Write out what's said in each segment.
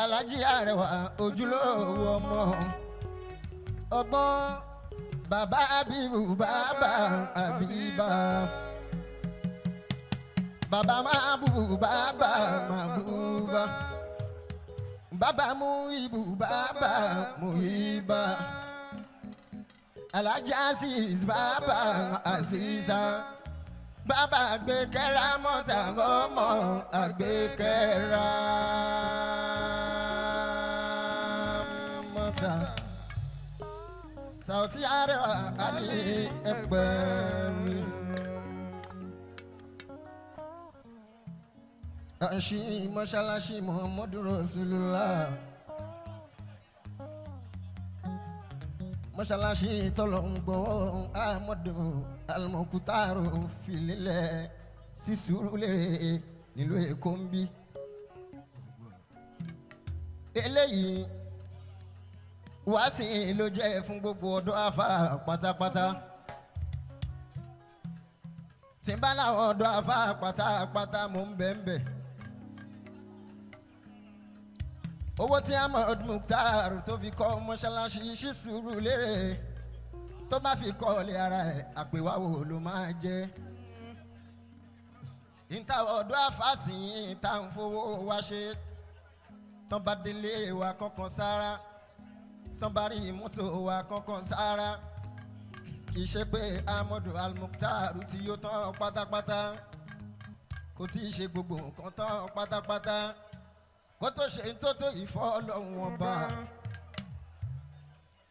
Alájí Arẹwà ojúlówó ọmọ ọgbọ́n bàbá Abibu bàbá Abiba bàbá Mabubu bàbá Mabuba bàbá Muibu bàbá Muiba Alájí Aziz bàbá Aziza bàbá Àgbékẹ́ra mọ́ta ọmọ Àgbékẹ́ra mọ́ta Sauty Arẹwà Ali ẹgbẹ̀rin àṣì mọ́ṣáláṣí Muhammadu Rasulullah mọ́ṣáláṣí tọ́lọ̀ ń gbọ́ Ahmadu Al-Mukutaru fililẹ̀ sí Surulere nílùú Èkó ń bí. Eléyìí wáàsí ló jẹ́ fún gbogbo ọ̀dọ́ àfà pátápátá. Tí n bá láwọn ọ̀dọ́ àfà pátápátá mò ń bẹ̀ẹ̀bẹ̀. Owó tí Ahmad Mukhtar tó fi kọ́ mọ́ṣáláṣí sí Surulere tó bá fi kọ́ ọ̀lẹ́ ara ẹ̀ àpèwáwò ló máa jẹ́. Ìta ọ̀dọ́ àfàsìn ìta ń fowó wá ṣe tán bá délé wa kankan sára sanbari mọ́tò wa kankan sára kì í ṣe pé Ahmad Al-Mukhtar tí yóò tán pátápátá kò tí ì ṣe gbogbo nǹkan tán pátápátá kó tó ṣe ń tó ìfọ́ Ọlọ́run ọba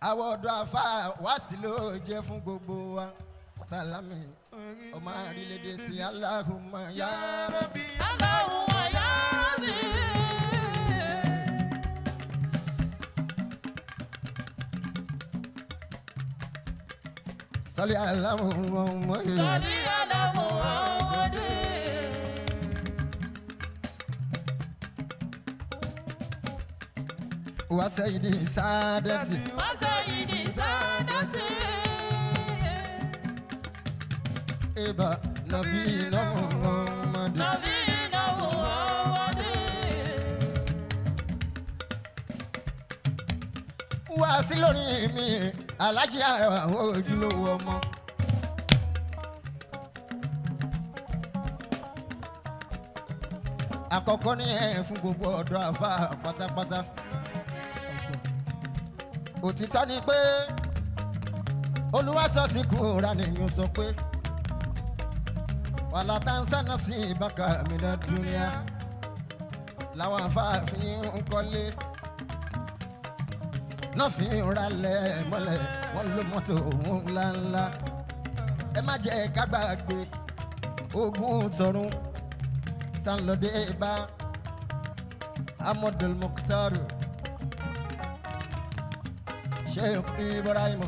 àwọn ọ̀dọ́ àfà wá sí ló jẹ́ fún gbogbo wa sálámì ọmọ àrílédè sí Allahumma ya Rabbi Allahumma ya Rabbi. Salli ala Muhammad Salli ala Muhammad. wa sayyidi sadati Wa sayyidi sadati. eba nabiyina Muhammad Nabiyina Muhammad. wá sí lórí mi Alájí Arẹwà ojúlówó ọmọ. Àkọ́kọ́ ní ẹ̀ fún gbogbo ọ̀dọ́ àfà pátápátá. Òtítọ́ ni pé Olúwa sọ sí Kùránì ni ó sọ pé wàlá tánsánà sí ìbáka mi dá dúníà làwọn afáàfin ń kọ́lé náà fi ń ralẹ̀ mọ́lẹ̀ wọ́n ló mọ́tò òun ńláńlá. Ẹ má jẹ́ ká gbàgbé ogún tọ̀run sanlọ́dẹ bá Ahmad Al-Mukhtar Sheikh Ibrahim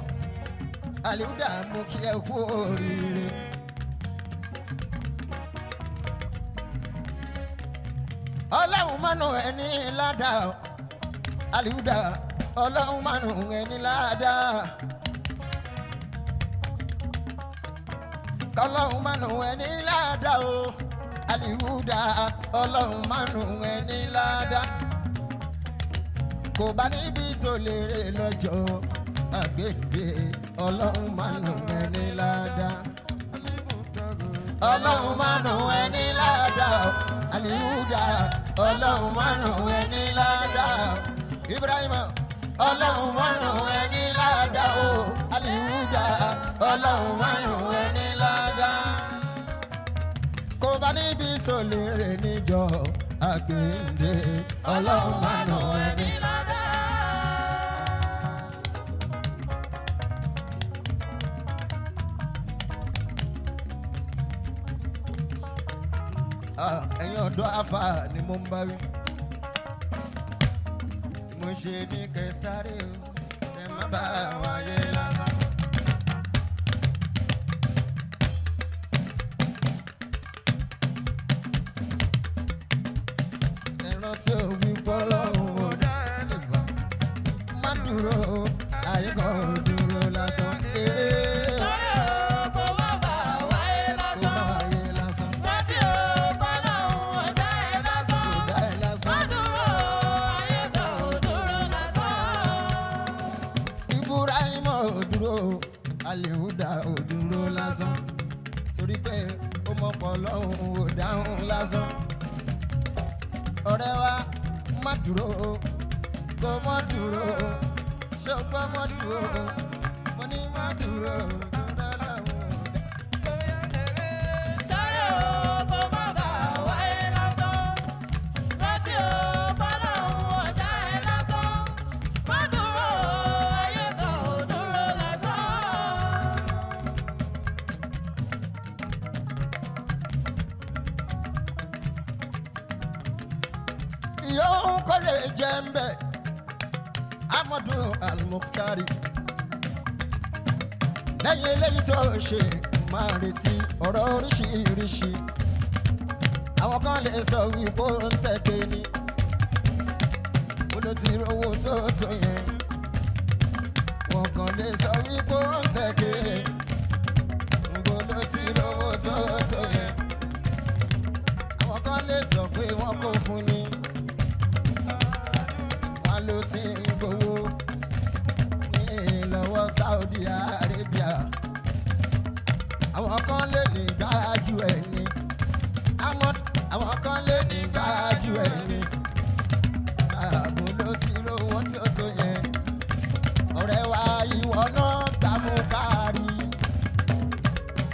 Aliuda mú kí ẹ kú oríire. Ọlọ́run mánú ẹni ládàá Aliuda Ọlọ́run mánú ẹni ládàá. Ọlọ́run mánú ẹni ládàá o Aliuda Ọlọ́run mánú ẹni ládàá. Kò bá níbi tó lérè lọ́jọ́ àgbègbè Ọlọ́run mánú ẹni ládàá. Ọlọ́run mánú ẹni ládàá Aliuda Ọlọ́run mánú ẹni ládàá. Ibrahim Ọlọ́run mánú ẹni ládàá o Aliuda Ọlọ́run mánú ẹni ládàá. Kò bá níbi tó lérè níjọ́ àgbègbè Ọlọ́run mánú ẹni ládàá. Ẹ̀yin ọ̀dọ́ àfà ni mo ń bá wí. Mo ṣe ní kẹsàrẹ́ o ẹ má bá wáyé lásán. Ẹran tí ò wí pọ́ lọ́hùn ó dá ẹ lè bá. Má dúró ayé kan ò dúró lásán. Sọ́rí o, kò má bà wáyé lásán. Rántí o, kọ́lọ́hún ò dá ẹ lásán. Má dúró ayé àlèhùdà ò dúró lásán torí pé ó mọ̀pọ̀ lọ́hùn ò dáhùn lásán. ọ̀rẹ́ wa má dúró kó mọ́ dúró ṣùgbọ́n mọ́ dúró mo ní má dúró tó dá láwọn ọ̀dẹ́. Sáré o, kó má bà wáyé lásán. Rántí o, bọ́lọ́hún ọ̀dá ẹ lásán. Má dúró, ayé kan ò dúró lásán. yóò kọ́ lè jẹ́ ń bẹ̀ Amadu Al-Muqtari lẹ́yìn eléyìí tó ṣe máa retí ọ̀rọ̀ oríṣiríṣi àwọn kan lè sọ wípé ó ń tẹ̀lé ni ló ti rówó tó tó yẹn wọn kan lè sọ wípé ó ń tẹ̀lé níbo ló ti rówó tó tó yẹn àwọn kan lè sọ pé wọn kò fún ni wọn ló ti ń gbowó ní lọ́wọ́ Saudi Arabia àwọn kan lè ní gbájú ẹ̀ ní àwọn kan lè ní gbájú ẹ̀ ní ààbò ló ti rówó tí ó tó yẹn ọ̀rẹ́ wa ìwọ náà gbàmú kárí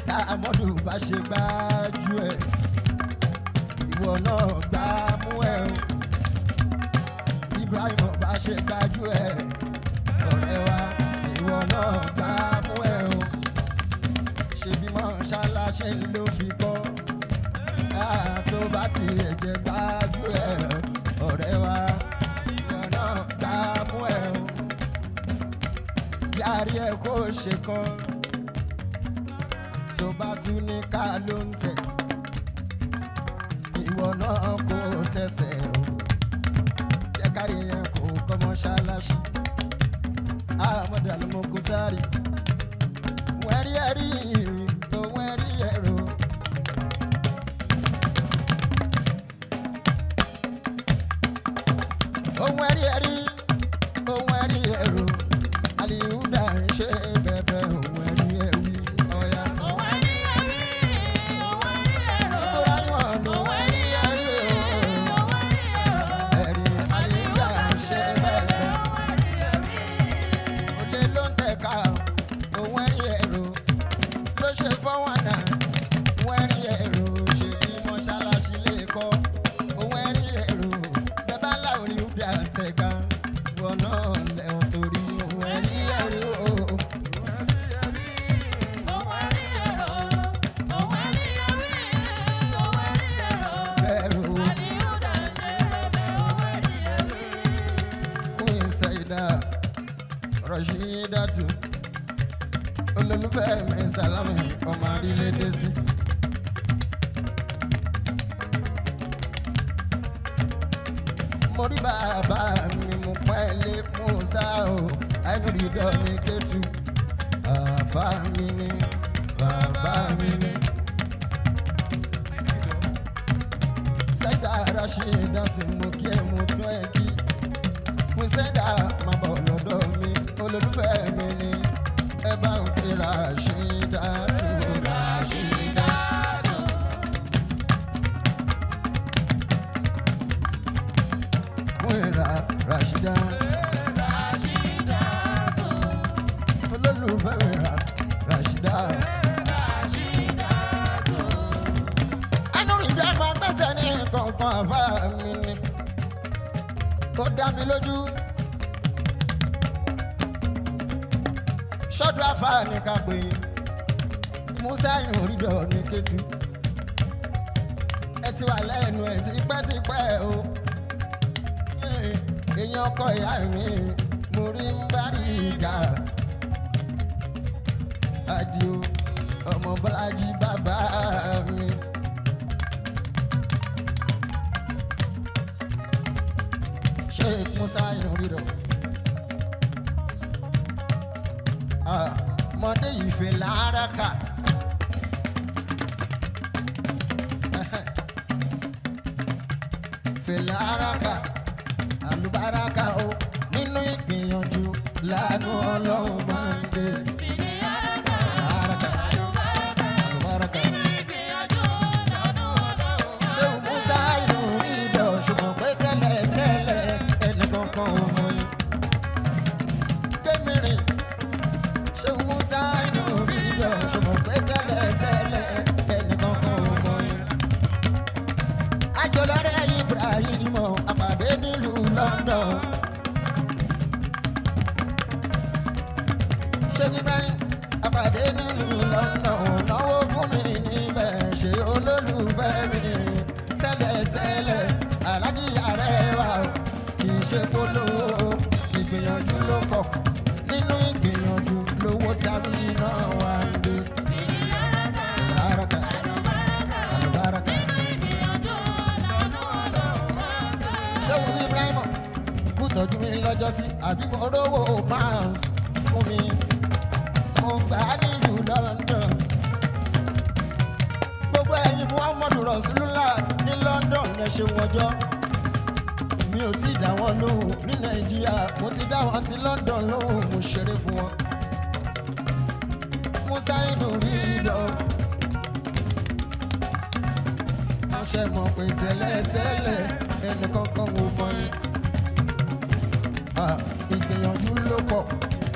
tá Amadu bá ṣe gbájú ẹ̀ ìwọ náà gbàmú ẹ̀ tí Ibrahim bá ṣe gbájú ẹ̀ ọ̀rẹ́ wa ìwọ náà gbàmú ẹ̀ ṣe bí mọ́ṣáláṣí ló fi kọ́ tó bá ti ẹ̀jẹ̀ gbájú ẹ̀ ọ̀rẹ́ wa ìwọ náà gbàmú ẹ̀ yàrí ẹ̀ kó ṣe kan tó bá tún ní ká ló ń tẹ̀ ìwọ náà kó tẹ̀sẹ̀ jẹ́ kárí ẹ̀ kó kọ́ mọ́ṣáláṣí Amadu Al-Muqtari wẹ́rí ẹ̀rí tó wẹ́rí ẹ̀rọ. ohun ẹ̀rí ẹ̀rí ohun ẹ̀rí ẹ̀rọ Alihuda ń ṣe bẹ̀bẹ̀ ohun ẹ̀rí ẹ̀rí ọ̀yà. Òun ẹ̀rí ẹ̀rí, òun ẹ̀rí ẹ̀rọ. ìbúra yàn ló Òun ẹ̀rí ẹ̀rí, òun ẹ̀rí ẹ̀rọ. ẹ̀rí Alihuda ń ṣe bẹ̀bẹ̀ òde ló ń tẹ̀ka ohun ẹ̀rí ẹ̀rọ ló ṣe fọ́wọ́nà ohun ẹ̀rí ẹ̀rọ ṣe bí mọ́ṣáláṣí lè kọ́ ohun ẹ̀rí ẹ̀rọ bẹ́ẹ̀ bá láwọn Alihuda tẹ̀ka wọn náà lẹ́wọ̀n torí ohun ẹ̀rí ẹ̀rọ. Òun ẹ̀rí ẹ̀rọ, òun ẹ̀rí ẹ̀rí, òun ẹ̀rí ẹ̀rọ. ẹ̀rọ Alihuda ń ṣe bẹ̀bẹ̀, òun ẹ̀rí ẹ̀rí. Queen Saida Rashidatu olólùfẹ́ mi Salami ọmọ àrílédé sí. mo rí bàbá mi mo pẹ́ lé Musa o ẹnu rí dọ́ mi Kétu àfa mi ni bàbá mi ni. Saida Rashidatu mo kí ẹ mo tún ẹ kí. Queen Saida máa bọ̀ lọ́dọ̀ mi olólùfẹ́ mi ni ẹ bá ń pè Rashidatu Rashidatu. Queen Rashida Rashidatu, olólùfẹ́ mi Rashida. Rashidatu. ẹnu ìdá máa gbẹ́sẹ̀ ní kankan àfa mi ni kó dá mi lójú. sọ́dọ̀ àfa ni ká pè é Musa ìrìndọ̀ ní Kétu ẹ ti wà lẹ́nu ẹ̀ tipẹ́tipẹ́ o èèyàn ọkọ ìyá mi mo rí ń bá rí ìgbà Àdìó ọmọ Bọ́lájí bàbá mi. Sheikh Musa ìrìndọ̀ mọdé ìfẹ́ lára ká fèlè araka àlùbáraka o nínú ìgbìyànjú lánàá Ọlọ́run máa ń dé. Fìdí araka, kankan ò mọ̀ yín. gbẹ̀mí rìn ṣé wọ́n sá inú rí lọ ṣùgbọ́n pé tẹ́lẹ̀ tẹ́lẹ̀ ẹnì kankan ò mọ̀ yín. àjọlọ́rẹ́ Ibrahim àpàdé nílùú London. ṣé Ibrahim àpàdé nílùú London náwó fún mi níbẹ̀ ṣe olólùfẹ́ mi tẹ́lẹ̀tẹ́lẹ̀ alájí Arẹwà kì í ṣe polówó ìgbìyànjú ló pọ̀ nínú ìgbìyànjú lówó tàbí iná wà ń gbé. Àlùbáràkà ṣé wo Ibrahim kú tọ́jú mi lọ́jọ́ sí àbí mo rówó pounds fún mi mo gbà á nílùú London. gbogbo ẹ̀yin Muhammadu Rasulullah ní London ẹ ṣe wọjọ́ mi ò tí ì dá wọn lóhùn ní Nàìjíríà mo ti dá wọn ti London lóhùn mo ṣeré fún wọn. Musa inú rí lọ mo ṣe mọ̀ pé tẹ́lẹ̀tẹ́lẹ̀ ẹnì kankan ò mọ̀ yín. ìgbìyànjú ló pọ̀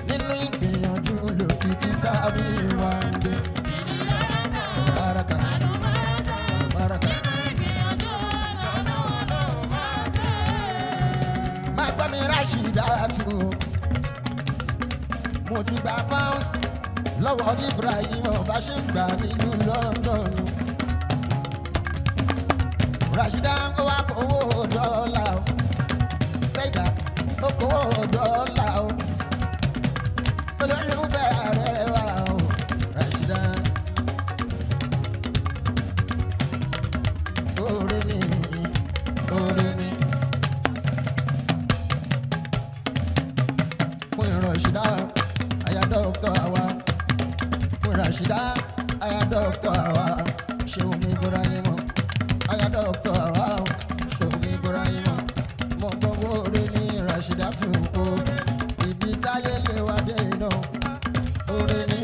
nínú ìgbìyànjú lòkìkí tàbí ìwà ń gbé. Baraka. Má gbọ́ mi Rashidatu, mo ti gba pounds lọ́wọ́ Ibrahim bá ṣe ń gbà nílùú London. Rashida ó wá kówó dọ́là o, Saida ó kówó dọ́là o, olólùfẹ́ Arẹwà o, Rashida. Oore ni, oore ni. Queen Rashida, aya Dr. Awa. Queen Rashida, aya Dr. Awa. Ṣeun Ibrahim, aya Dr. Awa. Ṣeun Ibrahim, mo gbọ́ oore ni Rashida tún o. Ibi táyé lè wá dé iná. Oore ni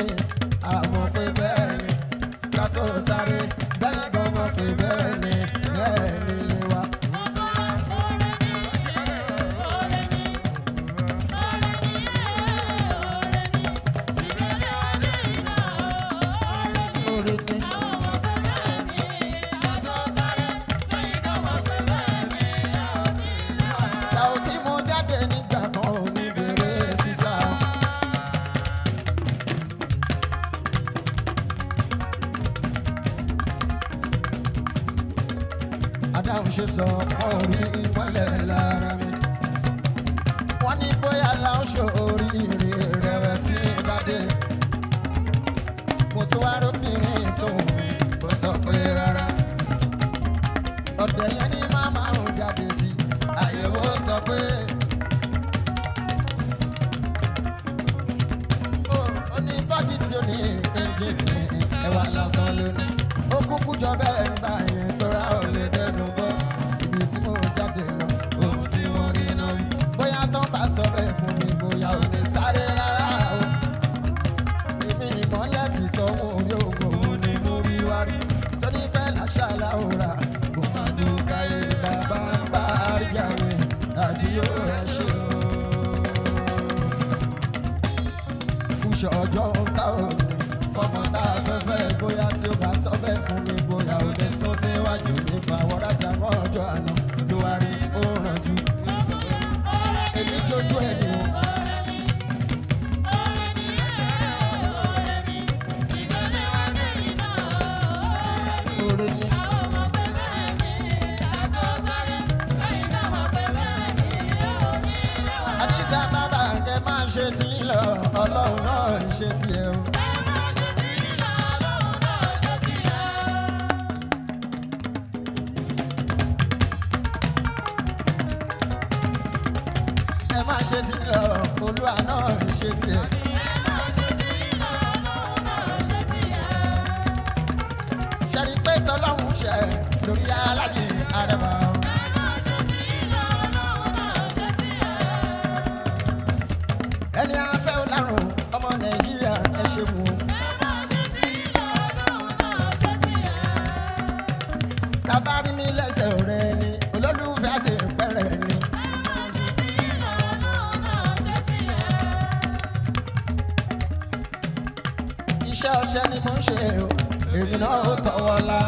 àwọn pé bẹ́ẹ̀ ni ká tó sáré bẹ́ẹ̀ gan mọ̀ pé bẹ́ẹ̀ ni bẹ́ẹ̀ ni lè wá. Oore ni. Sauti mo jáde nígbà kan ò ní bèrè sísá. Adáhùn ṣe sọ orí ìmọ́lẹ̀ lára mi. Wọ́n ní bóyá láwọn ṣòrí ìrẹ̀wẹ̀sì ìbàdí. Mo tún wá róbìnrin tó mi kò sọ pé rárá. Ọ̀dẹ̀ yẹn ní màmá ò jáde sí. Àyẹ̀wò sọ pé ó ní bọ́dì tí ó ní ẹ̀jẹ̀ ẹ̀wà lásán lónìí. Ó kúkú jọ bẹ́ẹ̀ ń bá yẹn sọ́ra ò lè dẹnu bọ́. Ibi tí mo jáde lọ, ohun tí wọ́n rí náà rí. Bóyá tán bá sọ bẹ́ẹ̀ fún mi, bóyá ò lè sáré rárá o. Èmi ìmọ̀lẹ́ ti tọ́wọ́ orí ògùn ni mo rí wá rí. Sọ́ni bẹ́ẹ̀ láṣà láwùrà, kò má dùn káyé bàbá ń bá àríyáwé àdìyó ẹ̀ ṣe o. Fúnṣọ ọjọ́ ń ta òní, fọmọ tá a fẹ́ fẹ́ bóyá tí ó bá sọ bẹ́ẹ̀ fún mi, bóyá ò lè sún síwájú mi fàwọ́rájà mọ́ ọjọ́ àná ló wá rí ó ràn jù. Èmi jójú ẹ̀ ni o. Oore ni. Àdìsá bàbá ẹ máa ń ṣe tí ń lọ, Ọlọ́run náà ń ṣe tiẹ̀ o. Ẹ máa ṣe tí ń lọ, Olúwa náà ń ṣe tiẹ̀. Ṣẹ́rí pé tọ́lọ́hún ṣe lórí alájì Arẹwà o. Ẹni afẹ́ ò lárùn ọmọ Nàìjíríà ẹ ṣe wò ó. Tábà rí mi lẹ́sẹ̀ ọ̀rẹ́ ni olólùfẹ́ àti ìpẹ́rẹ́ ni. ọṣẹ ni mo ń ṣe o èmi náà ó tọwọ́ la.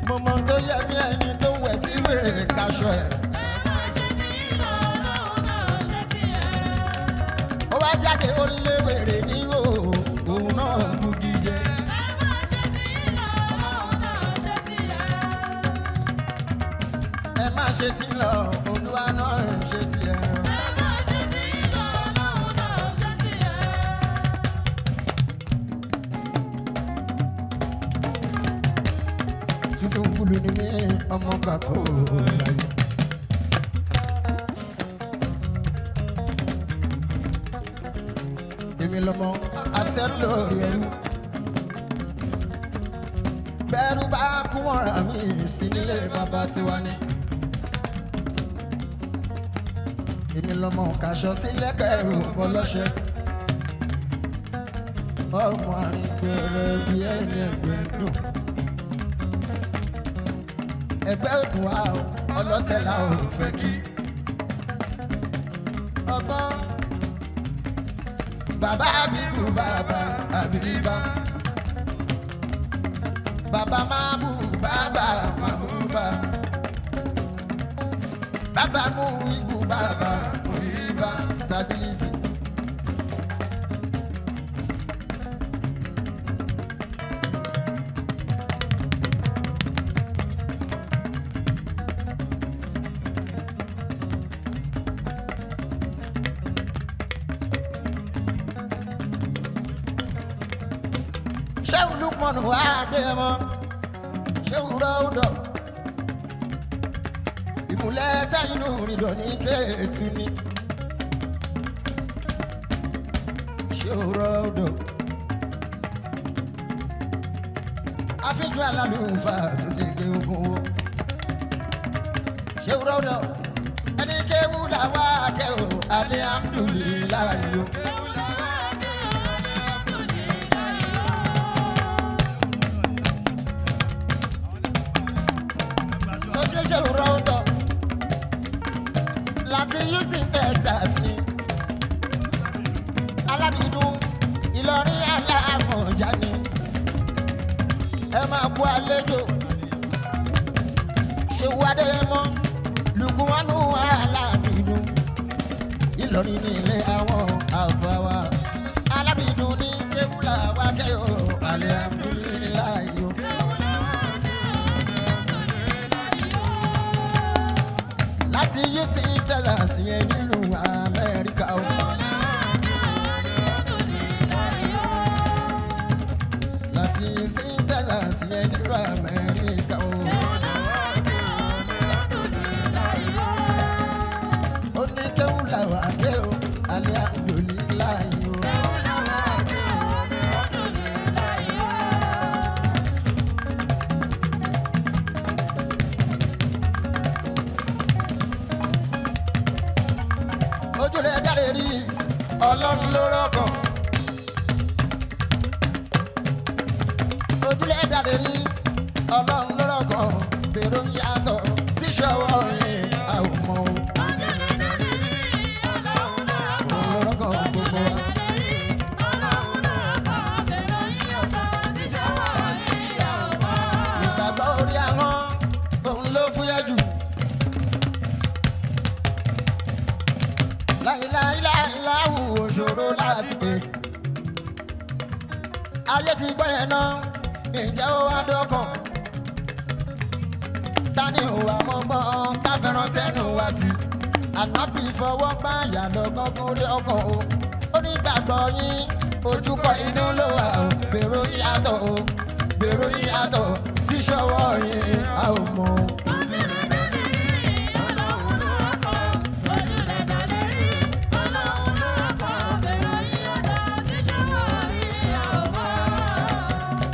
mo mọ tó yẹ mí ẹyin tó wẹ̀ tí wèrè kaṣọ ẹ̀. ó wá jáde ó lé wèrè ní òun náà bugi jẹ. ẹ má ṣe tí lọ olúwa náà ṣe tí ẹ. tuntun bulu ni mi ọmọ bàkó láyé. èmi lọmọ asẹ́rù lórí ẹrú. bẹ́rù bá kú wọ́nra mi sí nílé bàbá tiwa ni. èmi lọmọ kaṣọ sílẹ̀ kẹrù bọ́lọ́ṣẹ́. ọmọ àrìn gbèrè bí ẹni ẹgbẹ́ dùn. ẹgbẹ́ òdùn wa ọlọ́tẹ̀lá ò fẹ́ kí. ọgbọ́n bàbá àbíbù bàbá àbíbá. bàbá máa bù bàbá máa bù bá. bàbá mú ibù bàbá mú ibà stability. Ṣéwù Lukmanu Adéyẹmọ Ṣéwù Rọ́ọ̀dọ̀ ìmùlẹ̀ táyínú rìndọ̀ ní kéètù ni. Ṣéwù Rọ́ọ̀dọ̀ àfijù alálùfà tó ti gé ogun wo. Ṣéwù Rọ́ọ̀dọ̀ ẹni kéwù làwọn akẹ́wò alihamdulilayi o. Ṣéwù Rọ́ọ̀dọ̀ láti Houston Texas ni alábìdún Ìlọrin aláàfọ̀njá ni ẹ máa kú àlejò Ṣéwù Adéyẹmọ Lukumanu alábìdún Ìlọrin ní ilé àwọn àfàwà alábìdún ní kéwùlà wákẹ́yọ̀ alihamdulilayi o. láti Houston Texas yẹn nínú Amẹ́ríkà o. láti Houston Texas yẹn nínú Amẹ́ríkà o. ó ní kéwù làwọn àgbẹ̀ o alihamdulilayi o. ojúlẹ̀ dáre rí ọlọ́run ló rọ́kàn. ojúlẹ̀ dáre rí ọlọ́run ló rọ́kàn. bèrò yàtọ̀ sí ṣọwọ́ rẹ̀ àwòmọ́. ọlọ́run ló rọ́kàn gbogbo wa. ìgbàgbọ́ orí ahọ́n òun ló fúyẹ́ jù. láìláìláìláwù òṣòro láti pè. ayé ti gbọ́ yẹn náà ǹjẹ́ ó wá dọ́kàn. ta ni òwà mọ́gbọ́n ká fẹ́ràn sẹ́nu wa tì. ànábì fọwọ́ gbá ìyàlọ́gbọ́n kórè ọkàn o. ó ní gbàgbọ́ yín ojúkọ inú ló wà o. bèrò yàtọ̀ o bèrò yàtọ̀ sí ṣọwọ́ yín a ò mọ̀ o.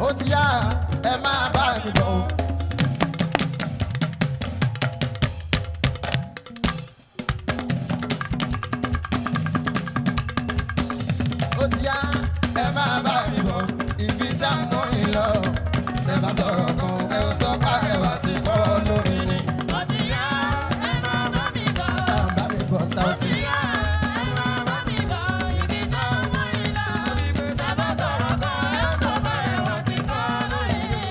ó ti yá ẹ máa bá mi bọ̀. ó ti yá ẹ máa bá mi bọ̀. ibi tá a mú mi lọ tẹ́ bá sọ̀rọ̀ kan ẹ ó sọ pé àrẹwà ti kọ́ lórí ni. Ó ti yá, ẹ máa bá mi bọ̀. Bá mi bọ̀ Ó Saoty. ti yá, ẹ máa bá mi bọ̀. Ibi tó ń mú iná. Tá bá sọ̀rọ̀ kan ẹ ó sọ pé àrẹwà ti kọ́ lórí ni.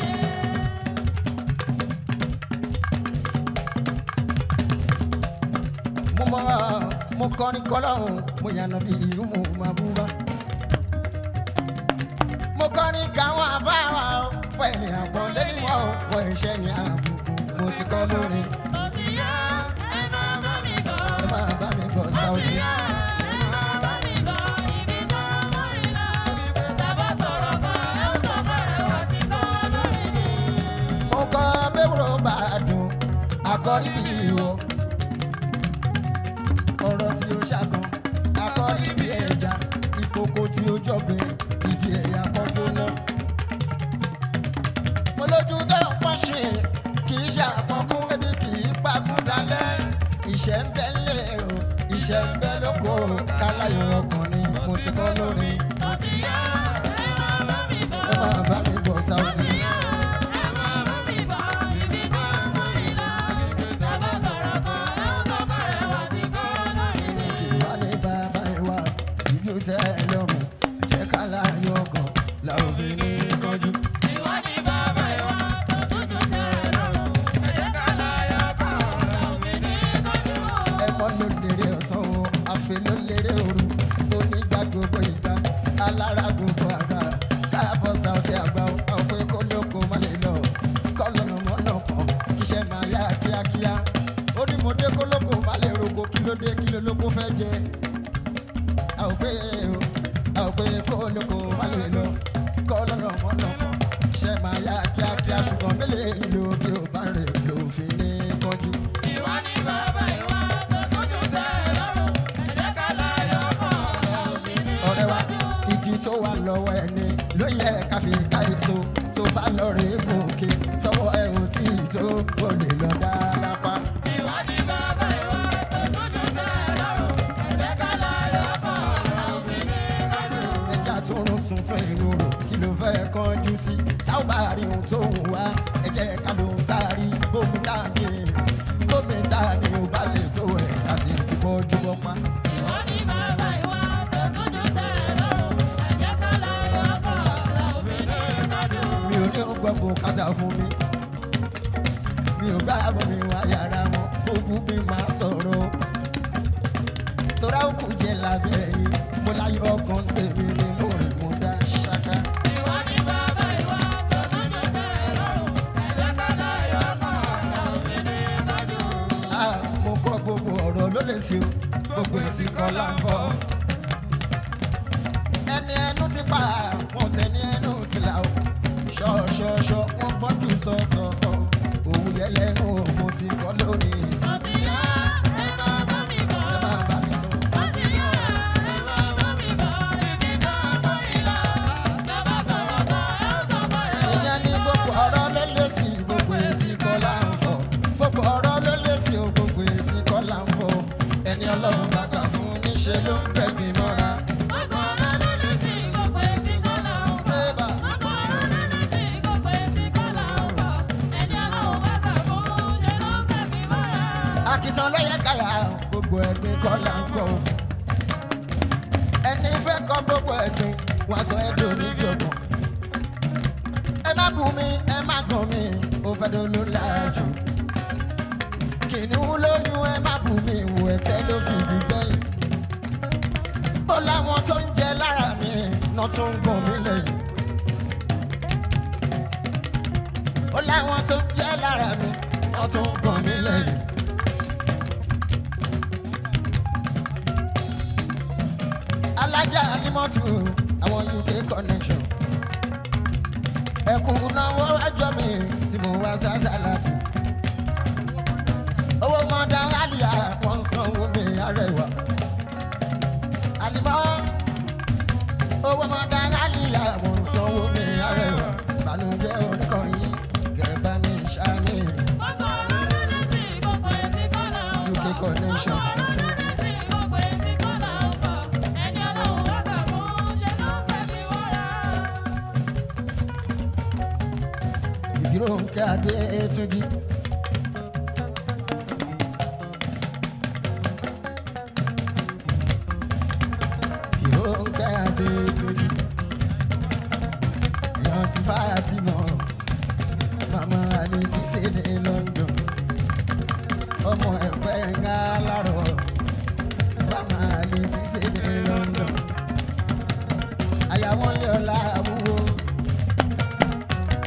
Mo kọrin kọlọ́hún mo yànnà bí ìlú mo máa bú bá. Mo kọrin káwọn àbáwá o fún ẹni àgbọn lẹ́yìn wọn o fún iṣẹ́ ní àbùkù mo ti kọ́ lórí. Ó ti yá, ẹ máa bá mi bọ̀. Ẹ máa bá mi bọ̀ Saoty. Mo kọ bẹ́wúrò bá dùn akọrí bí ìwọ. Ọ̀rọ̀ tí ó ṣàkàn akọrí bí ẹja ìkòkò tí ó jọ̀bẹ ìdí ẹ̀yà kọ́gbóná. Mo lójú tó ń pọ́n ṣe kì í ṣe àpọ́nkú ebi kì í pagún dalẹ̀. Ìṣẹ́ ń bẹ lé o ìṣẹ́ ń bẹ lóko káláyọ̀ ọkàn ni mo ti kọ́ lórí. Ẹ máa bá mi bọ̀ Saoty. Kì í wá ní bàbá ìwà ìlú tẹ́ ẹ lọ́mọ ẹ̀jẹ̀ káláyọ̀ ọkàn làwọn fi ní kánjú. Ẹ̀mọ́ ló lérè ọ̀sán o àfẹ́ ló lérè òru onígbà gbogbo ìgbà alára gbogbo àgbà káàbọ̀ Saoty àgbà o àwọn pé kó lóko má lè lọ kọ́ lọ́nà mọ́nà kan kíṣẹ́ máa yá kíákíá ó ní mo dé kó lóko má lè roko kí ló dé kí ló lóko fẹ́ jẹ àwọn pé kó lóko má lè lọ kọ́ lọ́nà mọ́nà kan kíṣẹ́ máa yá kíákíá ṣùgbọ́n mélòó ìlú bí ó bá rè lófin ní kánjú. Ọ̀rẹ́ wa igi tó wà lọ́wọ́ ẹni ló yẹ ká fi ká èso tó bá lọ rè é gòkè tọwọ́ ẹ ò tí ì tó o lè lọ dá lápá. Ẹja tó rún sun fún inú rò kí ló fẹ́ kọjú sí sáúbà rí ohun tó ń wá ẹ̀jẹ̀ ká ló ń sáárí bómi sáàní ò bá lè tó ẹ̀ ká sì fi bọ́jú bọ́ pa. Mi ò ní ó gbọ́ bò kásá fún mi mi ò gbá àbọ̀ mi wá yàrá wọn gbogbo mi máa sọ̀rọ̀ tóra ó kù jẹ́ lábẹ́ ẹ̀yìn mo láyọ̀ ọkàn tèmi ni mo rìn mo dá ṣáká. Mo kọ́ gbogbo ọ̀rọ̀ ló lè ṣe o gbogbo èsì kan láǹfọ̀ ẹni ẹnu ti pa wọn tẹ ní ẹnu ti là o ṣọṣọṣọ wọn gbọ́dọ̀ sọsọsọ òun lẹ́lẹ́nu mo ti kọ́ lónìí. Ẹ máa bá mi bọ̀. Ìyẹn ni gbogbo ọ̀rọ̀ ló lè sí gbogbo èsì kan láǹfọ̀ gbogbo ọ̀rọ̀ ló lè sí o gbogbo èsì kan láǹfọ̀ ẹni Ọlọ́run bá kà fún níṣẹ́ ló ń gbẹ̀gbìn mọ́ra. Àkìsàn lọ́yẹ̀ káyà gbogbo ẹ̀gbin kọ́ là ń kọ́ o. Ẹni fẹ́ kọ́ gbogbo ẹ̀gbin wọ́n sọ ẹ̀dùn níjọ̀gbọ̀n. Ẹ má bù mí, ẹ má gàn mí, ó fẹ́ dolú láàjù. Kìnìún lóyún ẹ má bù mí, ìwò ẹ̀tẹ́ ló fi ibi gbẹ̀yìn. Ó láwọn tó ń jẹ lára mi, náà tún ń gbọ̀n mí lẹ́yìn. Ó láwọn tó ń jẹ lára mi, náà tún ń gbọ̀n mí lẹ́yìn. Alájà Alimọ́tù àwọn UK connection ẹkùn náwó ẹjọ́ mi tí mo wá sásàlátì owó mọ́dá àlìyá wọ́n sanwó mi arẹwà Alimọ́ owó mọ́dá àlìyá wọ́n sanwó mi arẹwà bànújẹ́ orúkọ yìí kẹfà mi ṣáni UK connection. Ronke Adétúnjí. Ronke Adétúnjí. Èèyàn ti fáyà tí mọ̀ màmá àlè ṣíṣe ní London. Ọmọ ẹ̀fẹ́ ń gá lárọ̀ màmá àlè ṣíṣe ní London. Àyàwó lé ọlá àwúwo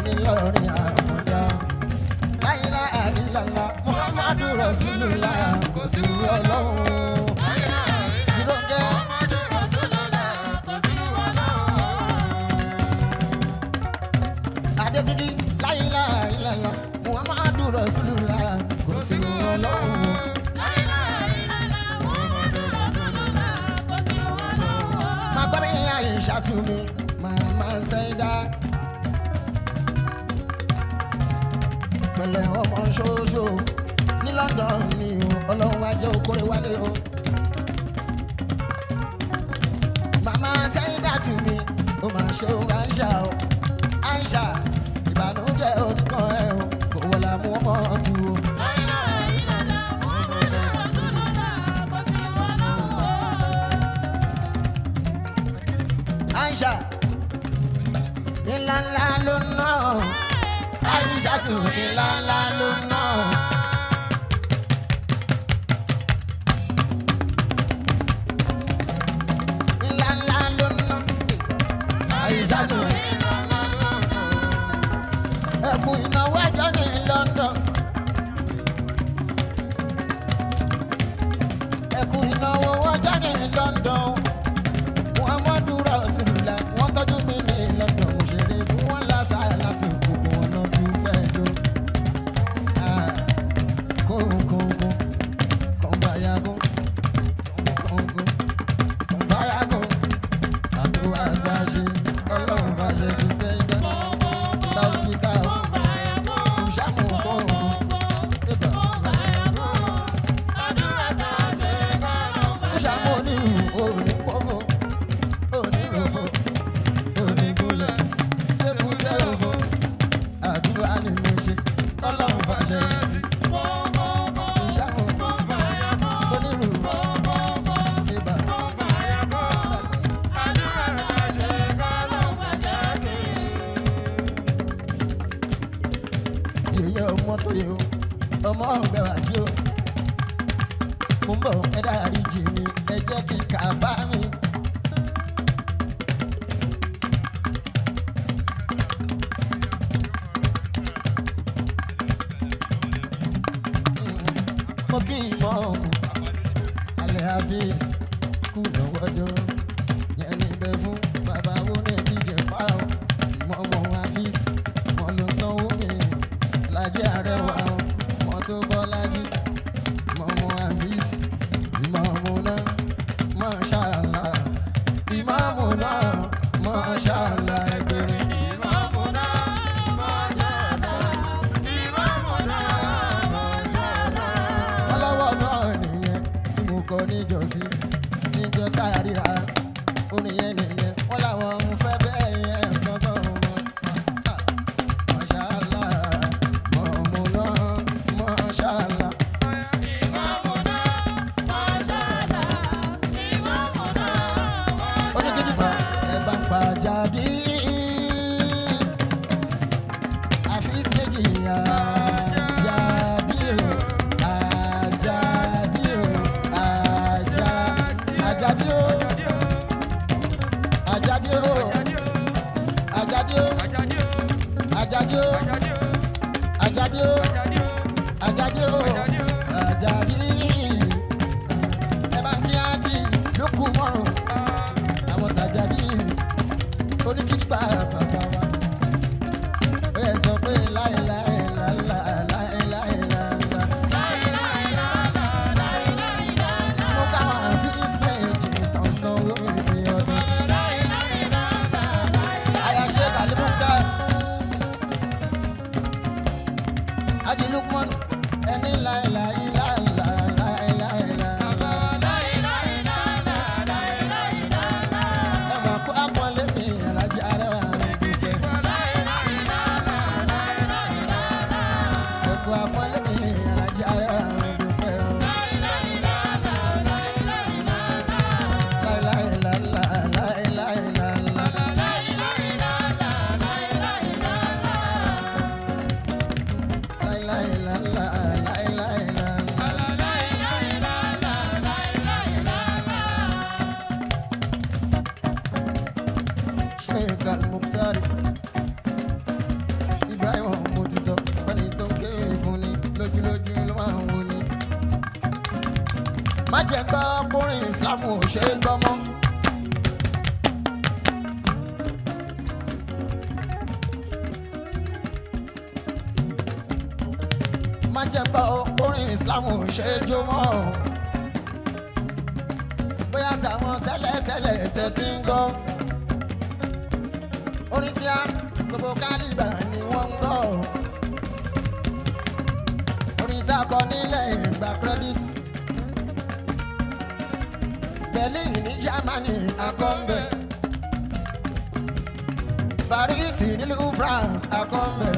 nílọrin àfọ̀njá. Láyìnlá àdìlàlá Muhammadu Rasulullah kò sí ọlọ́run. Ìrókè Muhammadu Rasulullah kò sí ọlọ́run. Adétúnjí láyìnlá àdìlàlá Muhammadu Rasulullah kò sí ọlọ́run. Má gbọ́ bí Àìṣà sùn mi, màmá Sẹ́yìndá. Pẹ̀lẹ́ ọmọ ṣoṣo ní London ni o, ọlọ́run wá jẹ́ okòrè wálé o. Màmá Sẹ́yìndá tù mí, ó máa ṣe o Àìṣà o. Àìṣà ìbànújẹ́ oníkan ẹ̀ o, kò wọlé mú ọmọ ọdún o. Àìṣà ìlànà ló ná. Àìṣà tún ìlànà ló ná. Ìlànà ló ná. Àìṣà tún ìlànà ló ná. Ẹkùn ìnáwó ẹjọ́ ní London. Ẹkùn ìnáwó ọjọ́ ní London. Muhammadu Rasulullah wọ́n tọ́jú mi ní London. Mo ṣeré fún wọn lásà láti gbogbo wọn náà dúpẹ́ jọ. Kóńkóńkó kọ̀ǹbáyàgún kóńkóńkó kọ̀ǹbáyàgún àdúrà tá a ṣe ọlọ́run fàṣẹ ṣiṣẹ́ ìjọ. Láfíríkà ìṣàmù kóńkó ìgbà ìṣàmù ní òní pọ́fọ́. Àdúrà ni mo ṣe, ọlọ́run fàṣẹ sí. Ìṣàmù onírú ibà. Yèyé ọmọ tó yẹ o, ọmọ ọgbẹ́ wà jí o. Mo ń bọ̀ ẹ dárí jì mí, ẹ jẹ́ kí n kà bá mi. Mo kí ìmọ̀ ọ̀hún alẹ́ Hafiz kú lọ́wọ́dọ́ yẹn níbẹ̀ fún bàbá wo ní díje pààrọ̀ tí mo mọ Hafiz mo lọ sanwó mi Lájí Arẹwà mo tó bọ́ Lájí mo mọ Hafiz ìmọ̀ọ́mù náà Mashallah ìmọ̀ọ́mù náà Mashallah ẹgbẹ̀rún. Kọ níjọ́sí níjọ́ tá a ríra oníyẹn nìyẹn wọ́n làwọn ń fẹ́ bẹ́ẹ̀ yẹn gbọ́ngàn wọn. Mashallah mọ̀ọ́mù náà Mashallah. Oníkejìpá ẹ̀ bá ń pa jáde Hafiz méjì yá. kárí. Ibrahim mo ti sọ pẹ́ni tó ń ké fún ni lójúlójú ló máa ń wo ni. Má jẹ́ gbọ́ kúrin ìsìlámù ò ṣe é gbọ́ mọ́. Má jẹ́ gbọ́ kúrin ìsìlámù ò ṣe é jó mọ́. Bóyá táwọn sẹ́lẹ̀sẹ́lẹ̀ tẹ̀ ti ń gbọ́. Orin tí a gbogbo kálíbà ni wọ́n ń gbọ́. Orin tí a kọ nílẹ̀ ìgbà credit. Berlin ní Germany akọ́ńbẹ̀. Paris nílùú France akọ́ńbẹ̀.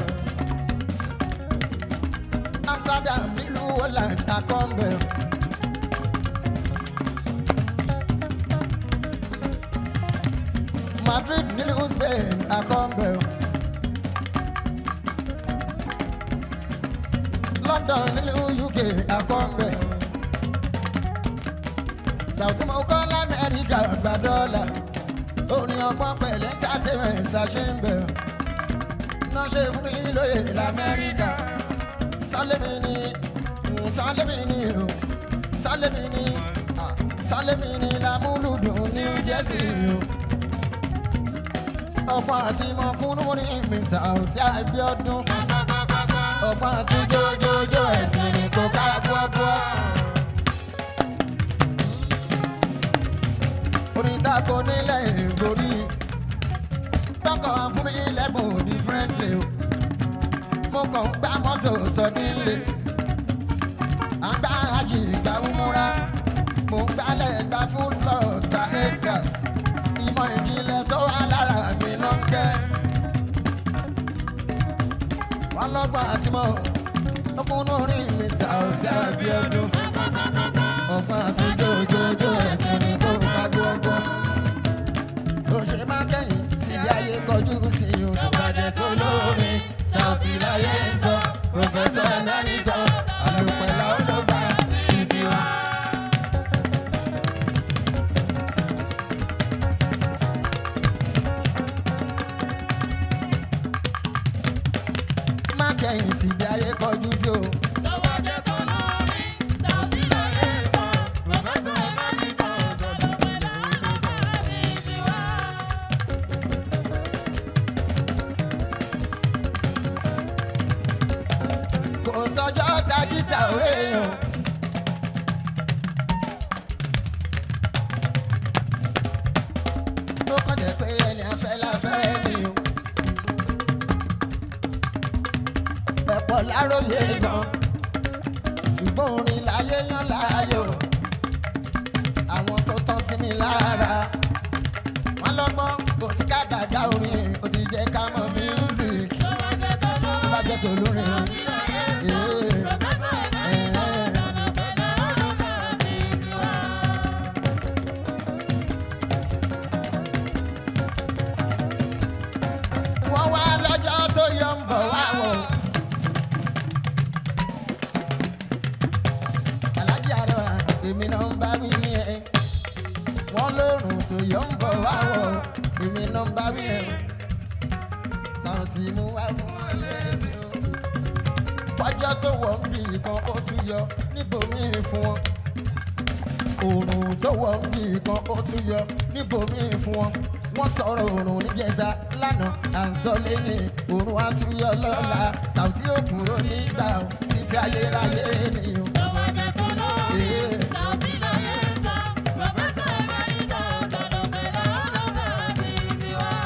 Amsterdam nílùú Holland akọ́ńbẹ̀. Madrid nílùú Spain akọ́ńbẹ̀. London nílùú UK akọ́ńbẹ̀. South Moko l'Amẹ́ríkà gba dọ́là. Orin ọgbọ́n pẹ̀lú entertainment ṣàṣẹ ń bẹ̀. Náà ṣe fún mi lóye l'Amẹ́ríkà. Sálẹ́mi ni Sálẹ́mi ni o Sálẹ́mi ni Sálẹ́mi ni lámúlùdùn New Jersey o. Ọgbọ́n àti mọ̀kúnnú ní mi South Abíọ́dún. Ọgbọ́n àti jójójó ẹ̀sìn ni kò ká gbọ́gbọ́. Orin tako nílẹ̀ ìgbòrí. Tọkọ̀ fún mi lẹ́bùn differently o. Mo kàn ń gbá mọ́tò sọ nílé. À ń gbá àjì ìgbà wúmúra. Mo ń gbálẹ̀ gba full plot gba acres. Ìmọ̀ ìjìnlẹ̀ tó wà lára mi ló ń kẹ́. Wọ́n lọ́gbọ́n àti mọ́ ọkùnrin orí mi South Abíọ́dún. Ọgbọ́n àti jójójó ẹ̀sìn ni kò ká gbọ́gbọ́. Ó ṣe máa kẹ́yìn síbi ayé kọjú sí òtún bàjẹ́ tó lóore. South láyé ń sọ Professor Emeritus àlùpẹ̀lá olóògbà títí wá. Máa kẹ́yìn síbi ayé kọjú sí o. Kò sọjọ́ tagítà òwe yàn. Ó kàn jẹ́ pé ẹni afẹ́ láfẹ́ ni o. Ẹ̀pọ̀ láròyé gan. Ṣùgbọ́n orin láyé yán láàyò. Àwọn tó tán sí mi lára. Wọ́n lọ́gbọ́n kò tí ká gàgá orin. Ó ti jẹ́ ká mọ̀ music. Tó bá jẹ́ tòlórin. Wọ́n wá lọ́jọ́ tó yọ ń bọ̀ wá wọ̀. Alájà rẹ̀ èmi náà ń bá wí yẹn. Wọ́n lórùn tó yọ ń bọ̀ wá wọ̀. Èmi náà ń bá wí yẹn. South mú wá fún wọn lẹ́sìn o. Ọjọ́ tó wọ̀ ń bì kan ó tún yọ níbòmíì fún wọn. Òòrùn tó wọ̀ ń bì kan ó tún yọ níbòmíì fún wọn. Wọ́n sọ̀rọ̀ òòrùn níjẹta lánàá à ń sọ lẹ́yìn. Òòrùn á tún yọ lọ́la. South ó kúrò nígbà títí ayérayé ni o.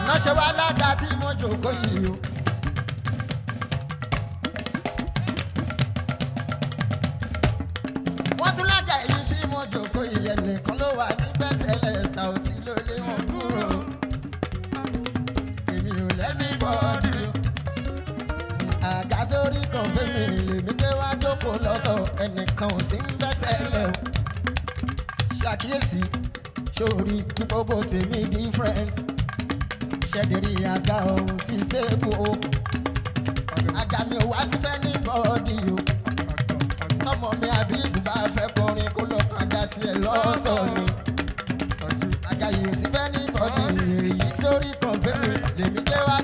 Náà ṣe wá lága tí mo jòkó yìí o. Wọ́n tún lága èyí tí mo jòkó yìí ẹnìkan ló wà níbẹ̀ tẹ́lẹ̀ South ló lé wọn kúrò. Èmi ò lẹ́ni bọ́ọ̀dù o. Àga sórí kan fẹ́mi lèmi gbé wá jókòó lọ́tọ̀ ẹnìkan ò sí níbẹ̀ tẹ́lẹ̀ o. Ṣàkíyèsí sórí gbogbo tèmi different. Ṣẹ̀dẹ̀rì àga ohun ti stable o. Àga mi ò wá sí fẹ́ ní bọ́ọ̀dì o. Ọmọ mi Àbíbù bá fẹ́ kọrin kó lọ àga tiẹ̀ lọ́tọ̀ ni. Àga yìí ò sí fẹ́ ní bọ́ọ̀dì èyí sórí kan fẹ́mi lèmi gbé wá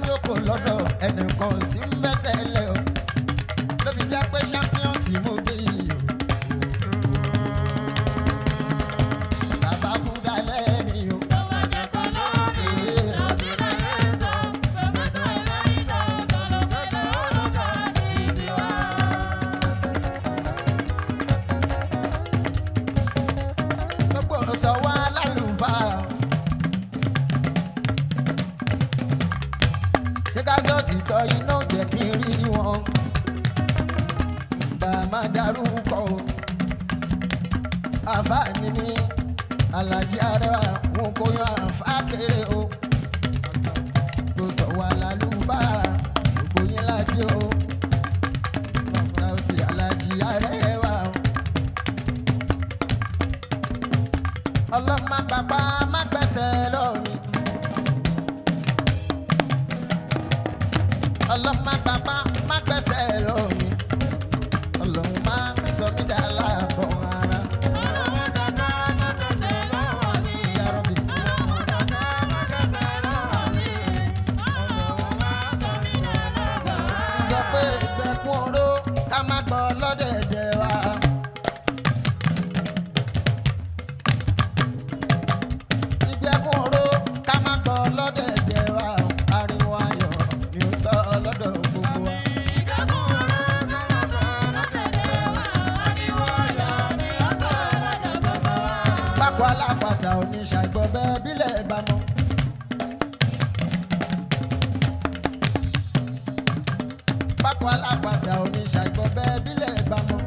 ìtọ́ iná jẹ́ kí n rí wọn bá a máa dárúkọ o àfáàní ní alájí arẹwà wọn kò yan àfáà kéré o kò sọ wà lálùfáà gbogbo yín lájí o Saoty alájí arẹwà o ọlọ́mọ bàbá má gbẹ́sẹ̀ lọ́mi ọlọ́mọ bàbá má gbẹ́sẹ̀ lọ́mi ọlọ́run má sọ mí dá láàbọ̀ ara. Ya Rabbi. Sọ pé ìgbẹ́kún oró ká má gbọ́ lọ́dẹ̀dẹ̀ wa. Ìgbẹ́kún oró ká má gbọ́ lọ́dẹ̀dẹ̀ wa. Ariwo ayọ̀ ni ó sọ lọ́dọ̀ gbogbo wa. Pákó alápàtà oníṣàgbọ́ bẹ́ẹ̀ bílẹ̀ bá mọ́. Pákó alápàtà oníṣàgbọ́ bẹ́ẹ̀ bílẹ̀ bá mọ́.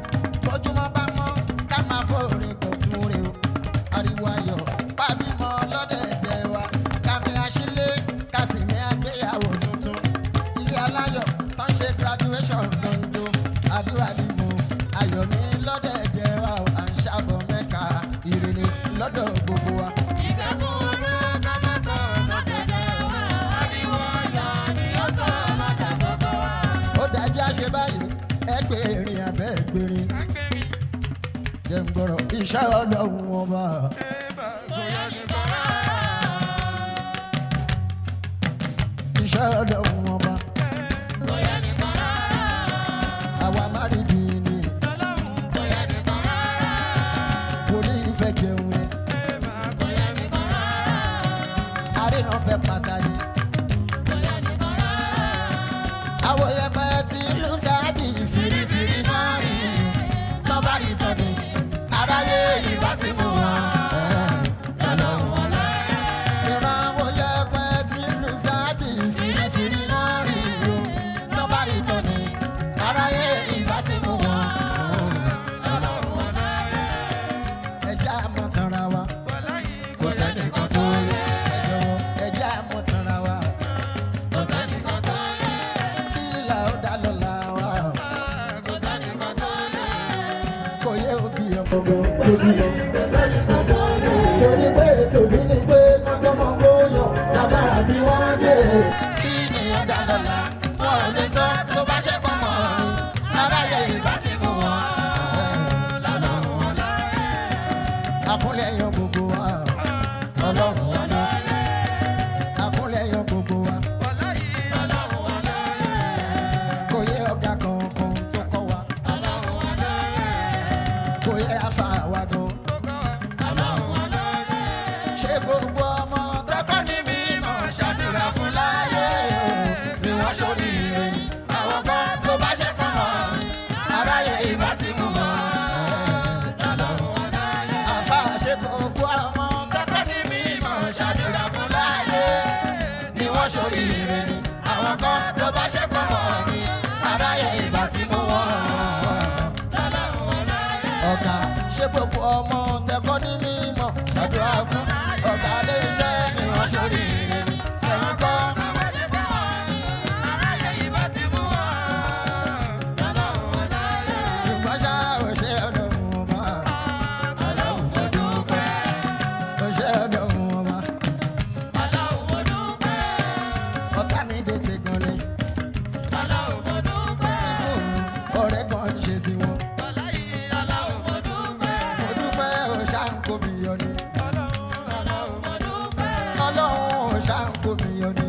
Ojúmọ́ bá mọ́ ká máa fòrè kò tún rè o. Ariwo ayọ̀ pàbímọ lọ́dẹ̀dẹ̀ wa. Kàmí àṣìlẹ̀ kàsìmí àgbéyàwó tuntun. Ilé aláyọ̀ tó ń ṣe graduation dondo. Àdúrà ni mo ayọ̀ mi lọ́dẹ̀dẹ̀ wa o. À ń ṣàbọ̀ mẹ́ka ìrìnnì lọ́dọ̀ gbogbo wa. Ó dájú àṣẹ báyìí ẹgbẹ́ ìrìn abẹ́ ìgbèrin. Jẹ́ ń gbọ́rọ̀ iṣẹ́ ọlọ́run ọba. Iṣẹ́ ọlọ́run ọba. Àwa máa rí bí ni. Wòlíì ìfẹ́ jẹun ni. Àrínà fẹ́ pàtàkì. Àwọn yẹpẹ tí lù sábì fìrìfìrì náà rí. Sọ́bàrì tọ́ni, aráyé ìbá ti mú wọn. Ìran àwọn yẹpẹ tí lù sábì fìrìfìrì náà rí. Sọ́bàrì tọ́ni, aráyé ìbá ti mú wọn. Ẹja mọ̀ tanra wa, kò sẹ́nìkan tó yẹ. Ẹ jọ̀wọ́ ẹja mọ̀ tanra wa, kò sẹ́nìkan tó yẹ. Kí là ó dá lọ́la wa, kò yẹ òbí ọmọ tóbi lọ. Torí pé tòbí ni pé kọ́tọ́mọ kó yàn lágbára tí wọ́n dé. Kí ni ó dá lọ́la, wọn ò lè sọ tó bá ṣe pọ̀ mọ́ ni. Aráyé ìbá sì mú wọn. Àkúnlẹ̀ yan gbogbo wa, ọlọ́run wa lọ. Àkúnlẹ̀ yan gbogbo wa, kò yẹ ọ̀gá kankan tó kọ́ wa. Kò yẹ afa wa gan. Ṣé gbogbo ọmọ tẹ́kọ̀ ní mímọ́ ṣàdúrà fún láyé o? Ni wọ́n ṣoríire. Àwọn kan tó bá ṣe pọ̀ mọ́, aráyé ìbá ti mú wọn. Àfa ṣe gbogbo ọmọ tẹ́kọ̀ ní mímọ́ ṣàdúrà fún láyé. Ni wọ́n ṣoríire. Àwọn kan tó bá ṣe pọ̀ mọ́, aráyé ìbá ti mú wọn. Ọ̀gá ṣe gbogbo ọmọ tẹ́kọ̀ ní mímọ́ ṣàdúrà fún ọ̀gá ilé iṣẹ́ ni wọ́n ṣoríire. Ẹ̀yin kọ́ ṣùgbọ́n ṣá ò ṣe ọ̀dọ̀ wọn bá. Ò ṣe ọ̀dọ̀ wọn bá. Ọ̀tá mi dé ti gan ni. Ọ̀rẹ́ kan ń ṣe tiwọn. Mo dúpẹ́ ò ṣá ń kó mi yọ ni. Ọlọ́run ò ṣá ń kó mi yọ ni.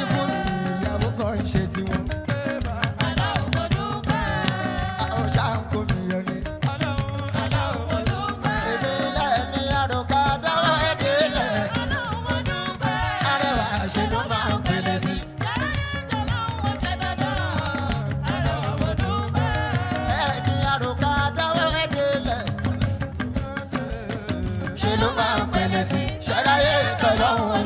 Ibùdó ìyàwó kan ń ṣe tiwọn. Ò ṣá ń kó mi yọ ni. Èmi lẹ́ni àròkà dáwọ́ ẹ̀dẹ́ lẹ̀. Arẹwà ṣe ló máa ń pèlè sí. Ẹni àròkà dáwọ́ ẹ̀dẹ́ lẹ̀. Ṣe ló máa ń pèlè sí. Ṣẹ́ráyé tọ́lọ́hún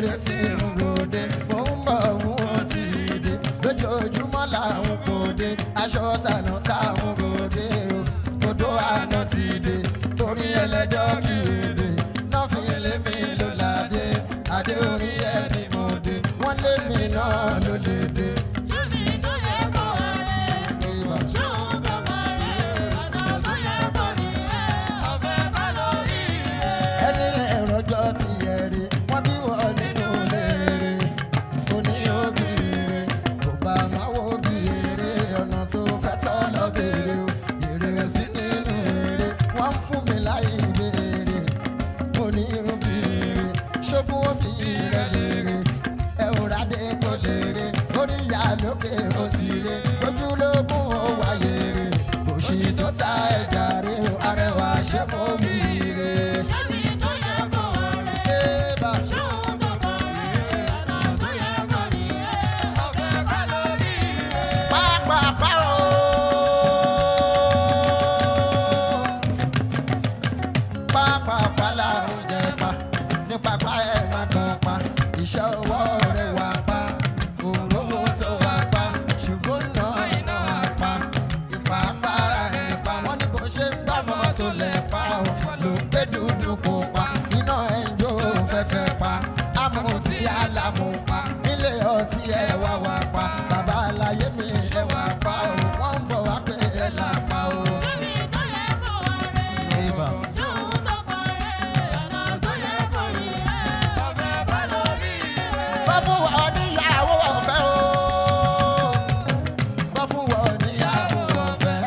òye tí ń ròde mò ń bọ̀ wọ́n ti dé lójoojúmọ́ làwọn kò dé aṣọ tànà táwọn ròde o odò àná ti dé orí ẹlẹ́jọ́ kì í dé náà fi lé mi ló ládé adé orí ẹni mo dé wọ́n lé mi náà ló lè dé. Ṣébi tó yẹ kó wá rẹ̀, ṣóun tó máa rẹ̀, ọ̀nà tó yẹ kó rí rẹ̀, ọ̀fẹ́ kọ́ lórí rẹ̀. ẹni ẹ̀rọ̀jọ́ ti yẹ̀rẹ̀ wọ́n bí wọ́n nínú léèrè òní òbí rẹ̀ kò bá máa wo bí èrè ọ̀nà tó fẹ́ tọ́ lọ bèrè o èrè sí nínú èrè wọ́n fún mi láì béèrè òní òbí rẹ̀ ṣógun òbí rẹ̀ lèrè ẹ ò rádé kò lèrè orí ìyá lókè òsì rẹ̀ lójúlógún ó wáyé rẹ̀ òṣì tó ta ẹja rẹ̀ arẹwà ṣé mo bí rẹ̀. Ṣébi tó yẹ kó wá rẹ̀, Eba. ṣóun tó máa rẹ̀, ọ̀nà tó yẹ kó rí rẹ̀, ọ̀fẹ́ kọ́ lórí rẹ̀. Pápápá o. Pápápá làwọn jẹ pa ní pápá ẹ̀ má gan pa iṣẹ́ ọwọ́ rẹ̀ wá pa òróró tó wá pa ṣùgbọ́n náà iná wá pa ìpápá rẹ̀ pa wọ́n ní bó ṣe ń gbàmọ́ tó lẹ̀ pa o ló ń gbé dúdú kó pa iná ẹ̀ ń jó fẹ́fẹ́ pa amú tí alámú pa nílé ọtí ẹ̀ wá wá pa bàbá aláyé mi ẹ̀ wá pa o wọ́n ń bọ̀ wá pé ẹ̀ là pa o. Ṣébi tó yẹ kó wá rẹ̀, Eba. ṣóun tó máa rẹ̀, ọ̀nà tó yẹ kó rí rẹ̀, ọ̀fẹ́ kọ́ lórí rẹ̀. bọ́ fún wọn níyàwó ọ̀fẹ́ o bọ́ fún wọn níyàwó ọ̀fẹ́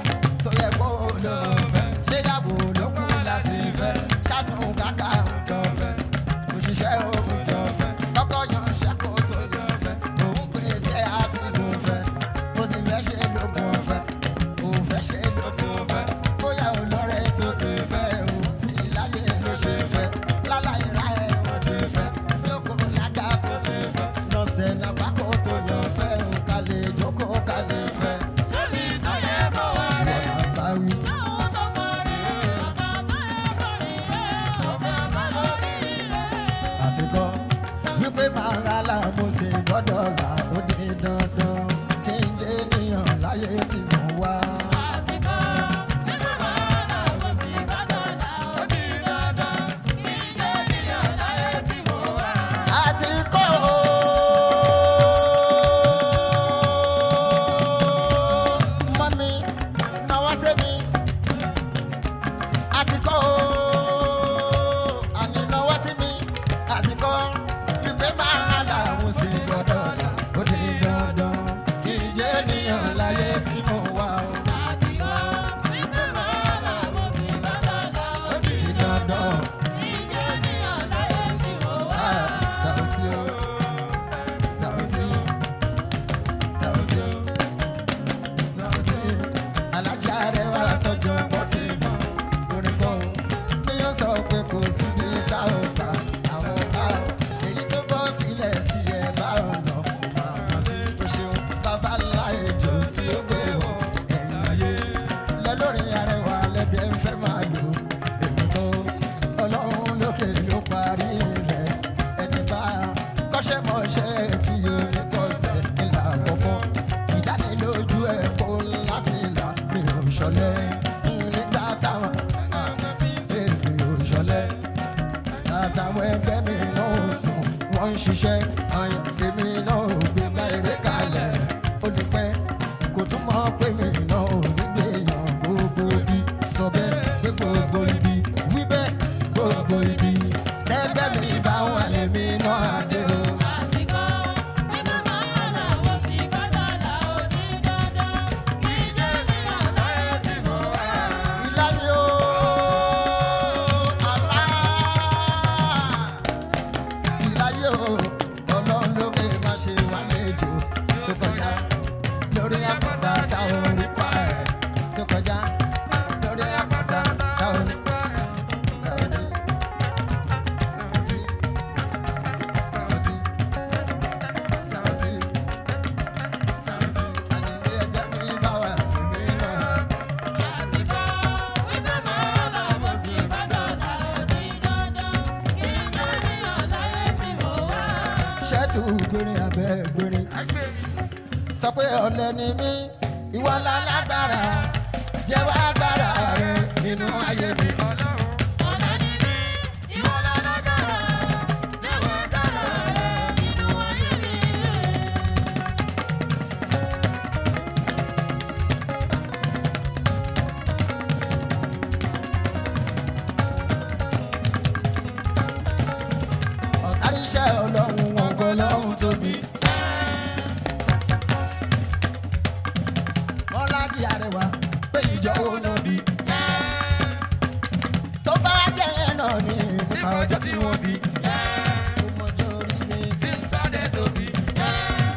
tó yẹ kó lò fẹ́ ṣé yàwó ló kú láti fẹ́ ṣàṣùn kàkà òjò fẹ́ òṣìṣẹ́ òjò fẹ́ kọ́kọ́ yan ṣẹ́kó tó lọ fẹ́ òun pèsè àtìgùn fẹ́ ó sì fẹ́ ṣe lógun ọ̀fẹ́ òun fẹ́ ṣe lógun ọ̀fẹ́ bóyá olórẹ́ tó ti fẹ́ òun ti láyé ló ṣe fẹ́ láláì ra ẹ̀ wọ́n ti fẹ́ lóko lága kó ṣe fẹ́ lọ́sẹ̀ náà pákó tó lọ fẹ́ òun ká lè jókòó ká lè fẹ́ Ṣébi tó yẹ kó wá rẹ̀, wọ́n bá wí. ṣóun tó máa rẹ̀, ọ̀nà tó yẹ kó rí rẹ̀, ọ̀fẹ́ kọ́ lórí rẹ̀. àtikọ́ wípé máa ra làmú sí gbọ́dọ̀ là ó di dandan kí n jẹ́ ènìyàn láyé tí mo wá. Àtìkọ́, nínú ọ̀nà mo sì gbọ́dọ̀ là ó di dandan, kí n jẹ́ ènìyàn láyé tí mo wà. àtikọ́ mọ́mí náwó sẹ́mi àtikọ́ àní náwó sí mi àtikọ́ wípé máa làmú sí gbọ́dọ̀ là ó di dandan kí n jẹ́ ènìyàn láyé tí mo wá o. Àtìkọ́, nínú ọ̀nà mo sì gbọ́dọ̀ là ó di dandan, kí n jẹ́ ènìyàn láyé tí mo wà. Sauti o, Sauti, Sauti o, Sauti. Alájà rẹ̀ wá tọ́jú ọmọ tí mọ̀ orin kan o. Ní yóò sọ pé kò sí bí sáòkà àwọn ọba o. Èyí tó bọ́ sílẹ̀ sí ẹ bá ọ̀nà àwọn sí tó ṣeun. Bàbá ńlá ejò tí ó gbé wọ̀ ẹ̀yìn ayé. Lẹ́lórin arẹwà lẹ́bẹ̀ẹ́ ń fẹ́ máa lò. Èmi tó Ọlọ́run lókè ló parí ilẹ̀ ẹni bá kọ́ṣẹ́mọṣẹ́ tí oníkọ̀ọ́sẹ̀ ìlà àkọ́kọ́ ìdánilójú ẹ̀ kó láti là mi ò ṣọlẹ̀ nígbà táwọn ṣe mi ò ṣọlẹ̀ àtàwọn ẹgbẹ́ mi náà sùn wọ́n ń ṣiṣẹ́ ọyàn èmi náà ò gbé bá eré kalẹ̀ ó ní pẹ́ kò tún mọ̀ pé mi náà ò ní gbé yàn gbogbo ibi sọ bẹ́ẹ̀ pé gbogbo ibi wí bẹ́ẹ̀ gbogbo ibi tẹ́gbẹ́ mi bá wà lẹ́mí náà àdé o. Àtìkọ́, nínú ọ̀nà mo sì gbọ́dọ̀ là ó di dandan, kí n jẹ́ ènìyàn láyé tí mo wà. Ìláyé o, àlá. Ìláyé o, Ọlọ́run lókè má ṣe wá lẹ́jọ́ tó kọjá lórí àpáta tá ò ní pa ẹ̀ tó kọjá lórí àpáta tá ò ní pa ẹ̀. Sauti, Sauti, tù gbèrè abẹ́ gbèrè. Sọ pé ọ̀lẹ ni mí, ìwọ lálágbára, jẹ́wọ́ agbára rẹ nínú ayé mi. Ọ̀lẹ ni mí, ìwọ lálágbára, jẹ́wọ́ agbára rẹ nínú ayé mi. Ọ̀táríṣẹ́ Ọlọ́run wọn gbọ́ lọ́hùn tóbi. Ọlájí Arẹwà pé ìjọ wo ló bí. Tó bá jẹ́ náà ní nípa ọjọ́ tí wọ́n bí. Ọmọjọ́ orí mi tí ń gbádẹ́ tóbi.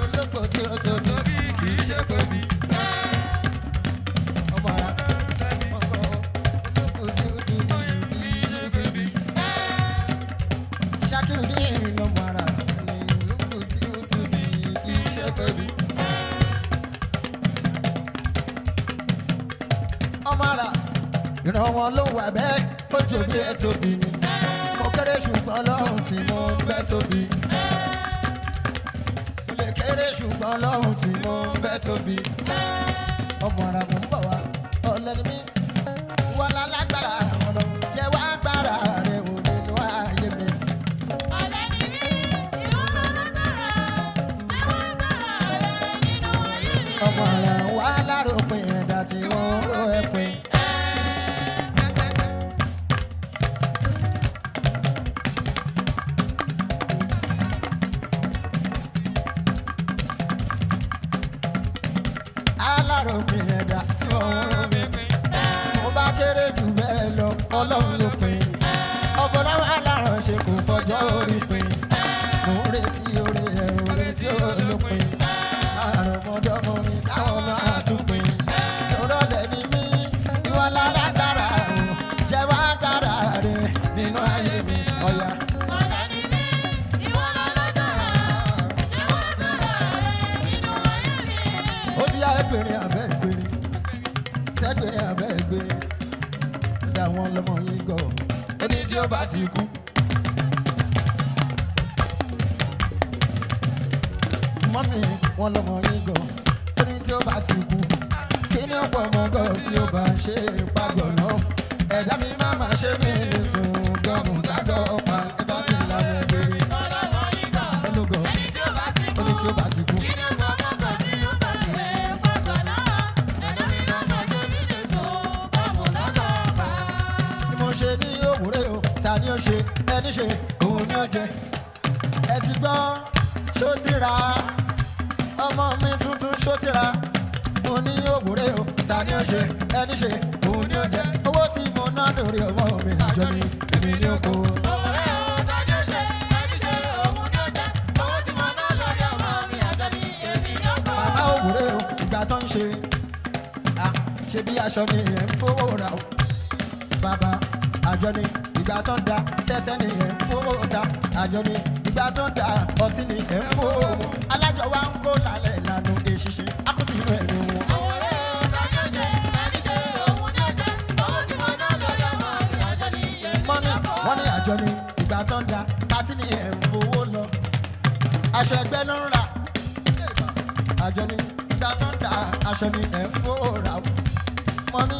Olóko tí ó tóbi kì í ṣe tóbi. Ọmọ ara ọkọ olóko tí ó tóbi kì í ṣe tóbi. Ṣakiru ní ìlọ́mọ ara ní olóko tí ó tóbi kì í ṣe tóbi. Ọmọ ara ìran wọn ló wà bẹ́ẹ̀ ojú bí ẹ tóbi ni. Mo kéré ṣùgbọ́n lọ́hùn tí mo ń bẹ́ tóbi. Mo lè kéré ṣùgbọ́n lọ́hùn tí mo ń bẹ́ tóbi. Ọmọ ara mo ń bọ̀ wá ọ̀lẹ ni mí. Wọ́n lálágbára ọ̀rọ̀ jẹ́ wá gbára rẹ̀ wò nínú ayé mi. Ọ̀lẹ ni mí, ìwọ lálágbára, jẹ́wọ́ agbára rẹ nínú ayé mi. Ọmọ ara wà láròpin ẹ̀dá tí wọ́n ró ẹ̀pin. Aláròpin ẹ̀dá tí wọ́n ró mi pin. Mo bá kéré jù bẹ́ẹ̀ lọ, Ọlọ́run ló pin. Ọ̀pọ̀lọpọ̀ alárànṣe kò fọjọ́ orí pin. Mo ń retí oore ẹ̀ oore tí ó lópin. Táwọn ọmọdọ́mọ mi táwọn náà tún pin. Tòrọ́ lẹ̀ ni mí, ìwọ lálágbára o, jẹ́wọ́ agbára rẹ nínú ayé mi. Ọ̀yà. Ọ̀lẹ ni mí, ìwọ lálágbára, jẹ́wọ́ agbára rẹ nínú ayé mi. Ó ti yá ẹgbẹ̀rin abẹ́ ẹgbẹ̀rin, sẹ́gbẹ̀rin abẹ́ ẹgbẹ̀rin. Dá wọn lọ́mọ yín gọ̀, ẹni tí ó bá ti kú. Mọ́mí wọn lọ́mọ yín gọ̀, ẹni tí ó bá ti kú. Kí ni ọ̀pọ̀ ọmọ gọ̀ tí ó bá ṣe pàgọ́ náà? Ẹ̀dá mi má má ṣe mí lè sùn gọ̀gùn tágọ̀ ọ̀pá. Ẹ bá mi lànà ẹgbẹ̀rin. Ọlọ́mọ yín gọ̀, Ológo, ẹni tí ó bá ti kú. ẹni tí ó bá ti kú. Kí ni ọmọ ọmọ tí ó bá ṣe pàgọ́ náà? Ẹ̀dá mi má ṣe mí lè sùn gọ̀gùn tágọ̀ ọ̀pá. Ni mo ṣe ní òwúrẹ́ o, ta ni ó ṣe, ẹni ṣe, òun ni ó jẹ. Ẹ ti gbọ́, ṣó ti ra, ọmọ mi tuntun ṣó ti ra. Mo ní òwúrẹ́ o, ta ni ó ṣe, ẹni ṣe, òun ni ó jẹ. Owó tí mo ná lórí ọmọ mi àjọ ni èmi ní oko. Òwúrẹ́ o, ta ni ó ṣe, ẹni ṣe, òun ni ó jẹ. Owó tí mo ná lórí ọmọ mi àjọ ni èmi ní oko. Màmá òwúrẹ́ o, ìgbà tó ń ṣe, ṣe bí aṣọ ni ẹ̀ ń fowó ra o. Bàbá àjọ ni ìgbà tó ń da tẹ́tẹ́ ni ẹ̀ ń fowó ta. Àjọ ni ìgbà tó ń da ọtí ni ẹ̀ ń fowó mu. Alájọ wa ń kó lálẹ́ ìlànà èṣìṣe, a kò sí inú ẹ̀rù wọn. Òwúrẹ́ o, ta ni ó ṣe, ẹni ṣe, òun ni ó jẹ. Owó tí mo ná lórí ọmọ mi àjọ ni èmi ní Mọ́mí oko. wọ́n ní àjọ ni ìgbà tó ń da pátí ni ẹ̀ ń fowó lọ. Aṣọ ẹgbẹ́ ló ń rà. Àjọ ni ìgbà tó ń da aṣọ ni ẹ̀ ń fowó rà o. Mọ́mí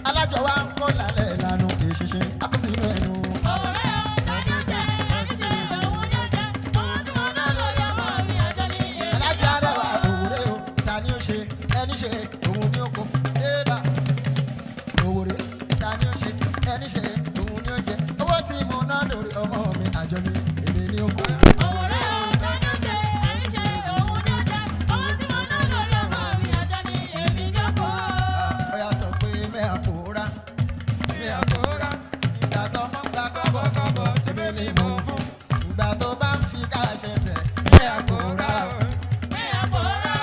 alájọ wa ń kó lálẹ́ ìlànà èṣìṣe, a kò sí inú ẹ̀rù wọn. Òwúrẹ́ o, ta ni ó ṣe, ẹni ṣe, òun ni ó jẹ. Owó tí mo ná lórí ọmọ mi àjọ ni èmi ní Alájọ oko. Arẹwà òwúrẹ́ o, ta ni ó ṣe, ẹni ṣe, òun ni ó kó. Ébà òwúrẹ́, ta ni ó ṣe, ẹni ṣe, òun ni ó jẹ. Owó tí mo ná lórí ọmọ mi àjọ ni èmi ní oko. Òwúrẹ́ o, ta ni ó ṣe, ẹni ṣe, òun ni ó jẹ. Owó tí mo ná lórí ọmọ mi àjọ ni èmi ní oko. Ọ̀yà sọ pé mẹ́à pòórá, mẹ́à pòórá. Ìgbà tó mọ́ gba kọ́bọ̀kọ́bọ̀ tèmi ni mò ń fún. Ìgbà tó bá ń fi káṣẹ sẹ̀, mẹ́à pòórá. Mi àpòrá,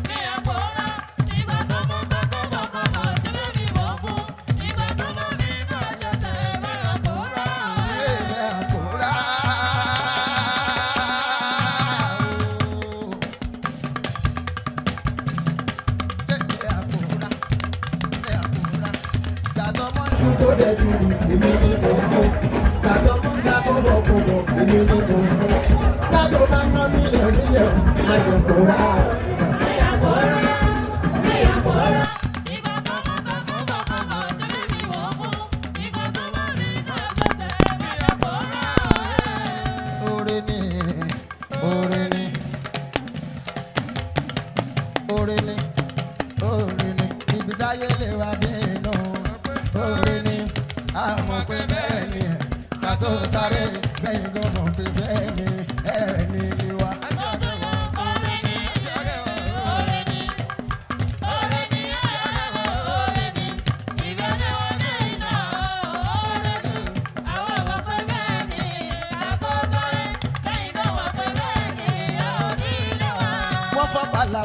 mi àpòrá. Nígbà tó mú kọ́kọ́bọ̀kọ́bọ̀ tí bébí mò ń fún. Nígbà tó mú mi bá ṣẹ̀ṣẹ̀ mi àpòrá. Mẹ́à pòórá. Tó dẹ̀ ti rí èmi ní òkú. Gbàdọ̀ mọ́ gbà kọ́bọ̀kọ́bọ̀ èmi ní òkú. Gbàdọ̀ bá ná mi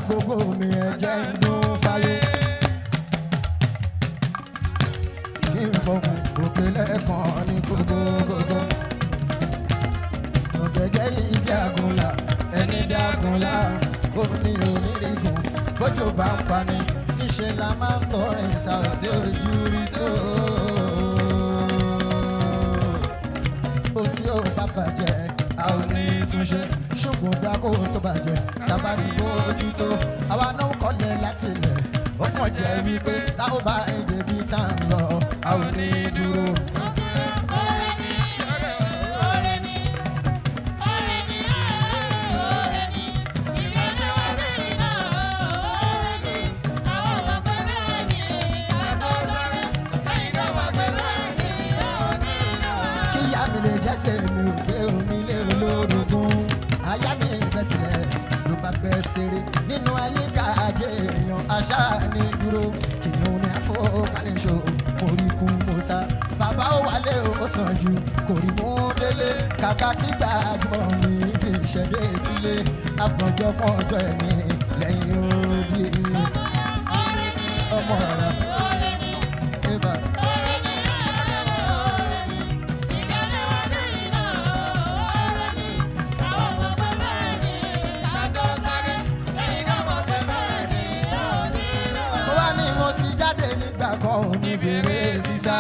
Gbogbo mi ẹ̀jẹ̀ ń dún fáyé kí n fọkùn òkè lẹ́ẹ̀kan ní gbogbogbò ògègé ìdí àgùnlà ẹni dí àgùnlà ó ní onírìgùn bójú bá ń pani níṣẹ́ la máa ń kọrin sáà tí ojú rí tó ó tí ó bá bàjẹ́ a ò ní túnṣe ṣùgbọ́n bí a kò tó bàjẹ́ sábàrí bójú tó àwa náà kọ́lẹ̀ láti ilẹ̀ ó kàn jẹ́ wípé tá ó bá èdè bí tá ń lọ a ò ní dúró. kíyà mi lè jẹ́ tèmi ò gbé omi lé olórogún àyà mi bẹ́sẹ̀ ló bá bẹ́ ṣeré nínú àyíká ajé èèyàn àṣà ní dúró kìnìún ní àfọkànlẹ́ṣọ oríkun mọ́sá bàbá ó wálé ó sàn jù kò rí mú délé kàkà kígbà àjùmọ̀ mi fi ṣẹ̀dé sílé àfọ̀jọ́ pọ̀jọ́ ẹ̀mí lẹ́yìn òbí ọmọ rẹ̀ ẹ̀bà. Kan ò ní bèrè sísá.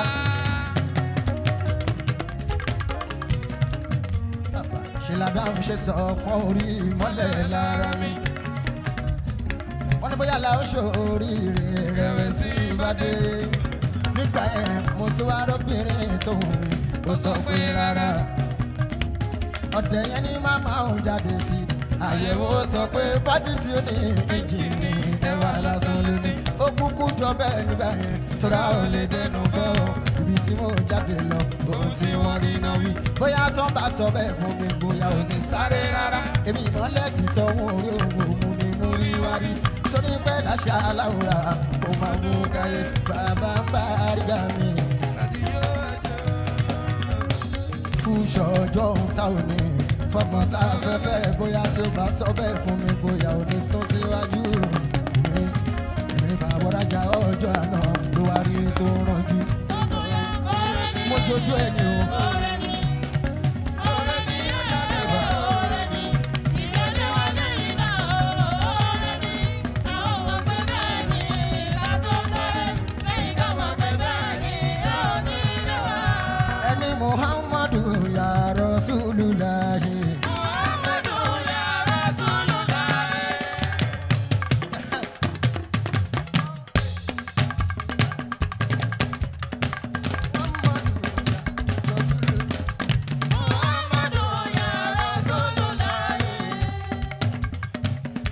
ṣe ládàá ṣe sọ pọ́n orí mọ́lẹ̀ lára mi. wọ́n ní bóyá làó ṣòríire rẹ̀wẹ̀sì ìbàdí. nígbà yẹn mo tún wá rọ́bìnrin tó wù mí kó sọ pé rárá. ọ̀dẹ̀ yẹn ní màmá òun jáde sí. àyẹ̀wò sọ pé bọ́dí tí ó ní ìjìnì ẹwà lásán ló ní. ó kúkú jọ bẹ́ẹ̀ nígbà yẹn sọ́ra ò lè dẹnu bọ́ ibi tí mo jáde lọ ohun tí wọ́n rí náà wí. bóyá tán bá sọ bẹ́ẹ̀ fún mi bóyá ò ní sáré rárá. èmi ìmọ̀lẹ́ ti tọ́wọ́ orí òun ni mo rí wá rí. sórí pẹ́ láṣà aláwòrán kò máa mú káyé bàbá ń bá àríyá mi. fún ṣọjọ́ ohun táwọn ní fọmọ tá a fẹ́ fẹ́ bóyá tí ó bá sọ bẹ́ẹ̀ fún mi bóyá ò ní sún síwájú. Ìfàwọ́rajà ọjọ́ àná ló wá rí tó rànjú. Mo jojú ẹni o. Ẹni Muhammadu ya Rasulullah.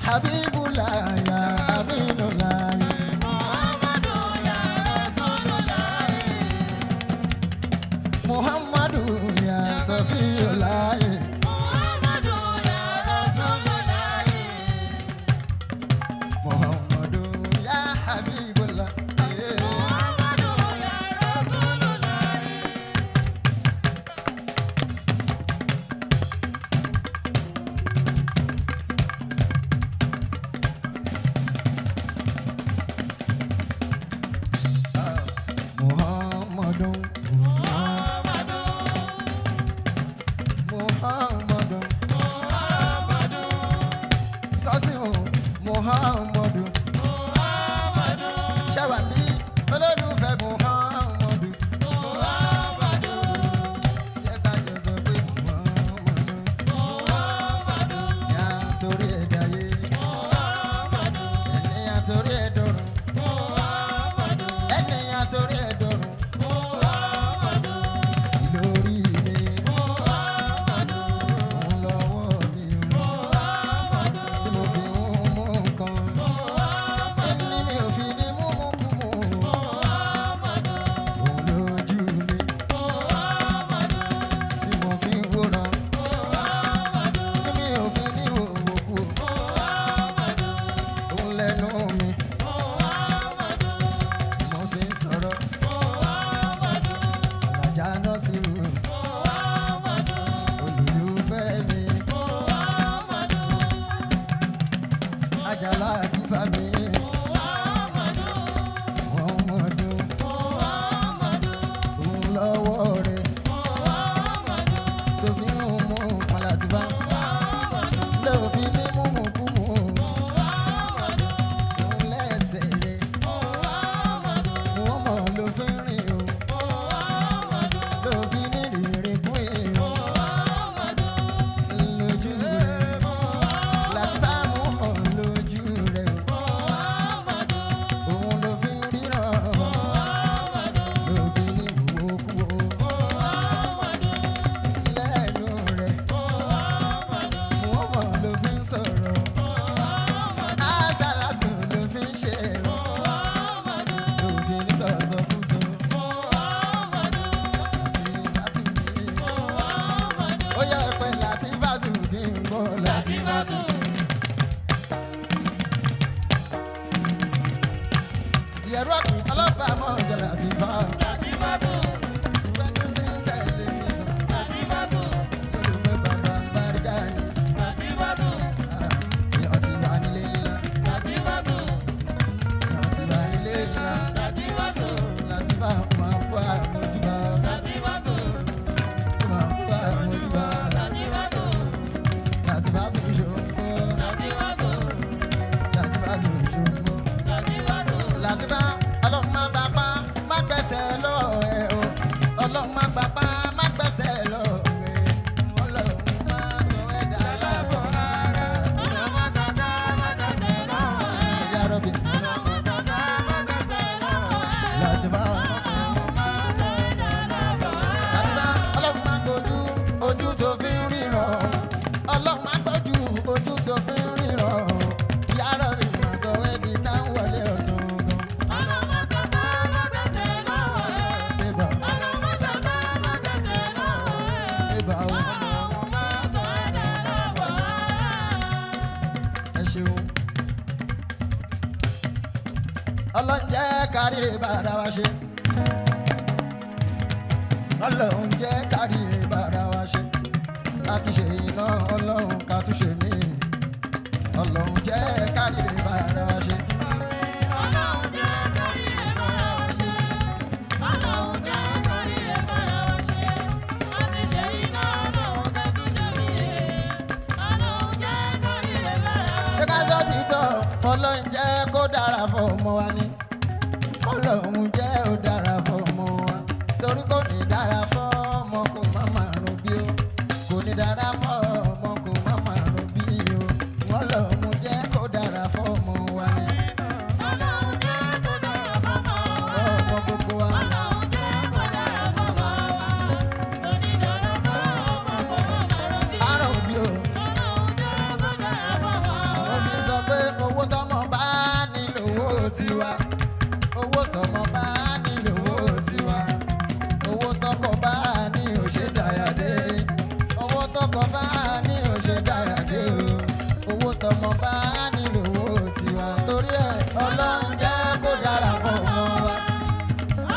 Habibullah ya Rasulullah. Muhammadu ya Rasulullah. Muhammadu ya Safiyullah. Muhammadu ya Rasulullah. Muhammadu ya Habibullah. Muhammadu ya Rasulullah. Muhammadu Ṣàwàbí olólùfẹ́ Muhammadu jẹ́ ká jọ sọ pé Muhammadu yà sórí ẹ̀dá yé. ó yẹ pé láti bá tù kí n gbọ́ láti bá tù. Yẹ̀rọ kì ọlọ́fà mọ́ ọ̀jọ̀ láti bá. láti bá tù. Ìgbẹ́ tó ti ń tẹ̀lé mi lọ. láti bá tù. Olùfẹ́ bàbá Bàrígà ni. láti bá tù. Ní ọtí wà nílé ńlá. láti bá tù. Ní ọtí wà nílé ńlá. láti bá tù. Láti bá máa kó àmójúbà. láti bá tù. Máa kó àmójúbà. láti bá tù. Láti bá tù ṣòkó. láti bá tù. Láti bá tù ṣòkó. láti bá tù. Láti bá ọlọ́run má bàbá má gbẹ̀sẹ̀ lọ ẹ̀ o. Ọlọ́run má bàbá má gbẹ̀sẹ̀ lọ ẹ̀. Ọlọ́run má sọ ẹ̀dá lábọ̀ rárá. ọlọ́mọ dàda má dẹsẹ̀ lọ́wọ́ ẹ̀. Ìyá Rọ́bì. ọlọ́mọ dàda má dẹsẹ̀ lọ́wọ́ ẹ̀. Láti bá má sọ ẹ̀dá lábọ̀ ẹ̀. láti bá ọlọ́run má gbójú ojú tó fi ń ríran. Ọlọ́run má gbójú ojú tó fi ń ríran. Ìyá Rọ́bì má sọ ẹ̀dí táwọn wọlé ọ̀sùn gan. ọlọ́mọ dàda má dẹsẹ̀ lọ́wọ́ ẹ̀. Bébà ọlọ́mọ dàda má dẹsẹ̀ lọ́wọ́ ẹ̀. bébà o ọlọ́mọ má sọ ẹ̀dá lábọ̀ ẹ̀. ẹ ṣeun. Ọlọ́run jẹ́ káríre bára wa ṣe. Ọlọ́run jẹ́ káríre bára wa ṣe. Láti ṣe iná ọlọ́run ká tún ṣe mí. Ọlọ́run jẹ́ káríre bára wa ṣe. ọlọ́run jẹ́ kárí ẹ̀ bára wa ṣe. ọlọ́run jẹ́ kárí ẹ̀ bára wa ṣe. láti ṣe iná ọlọ́run ká tún ṣe mí. ọlọ́run jẹ́ kárí ẹ̀ bára wa Ṣé ṣe. ká sọ títọ́? Ọlọ́run jẹ́ kó dára fún ọmọ wa ni. Ọlọ́run jẹ́ ó dára fún ọmọ wa. Torí kò ní dára fún ọmọ kò má máa rún bí o. Kò ní dára fún ọmọ kò má máa rún bí o. Ọlọ́run jẹ́ kó dára fún ọmọ wa ni. ọlọ́run jẹ́ kó dára fọ́mọ wa. Ọmọ gbogbo wa. ọlọ́run jẹ́ kó dára fọ́mọ wa. onídàára fọ́mọ kó má máa rọ̀ bí. Àrùn bí o. ọlọ́run jẹ́ kó dára fọ́mọ wa. Omi sọ pé owó tọmọ bá nílò owó tiwa. Owó tọmọ bá nílò owó tiwa. Owó tọkọ bá ní òṣè dáyàdé. Owó tọkọ bá ní òṣè dáyàdé o. Owó tọmọ bá nílò owó tiwa. Torí ẹ̀ Ọlọ́run jẹ́ kó dára fún ọmọ wa.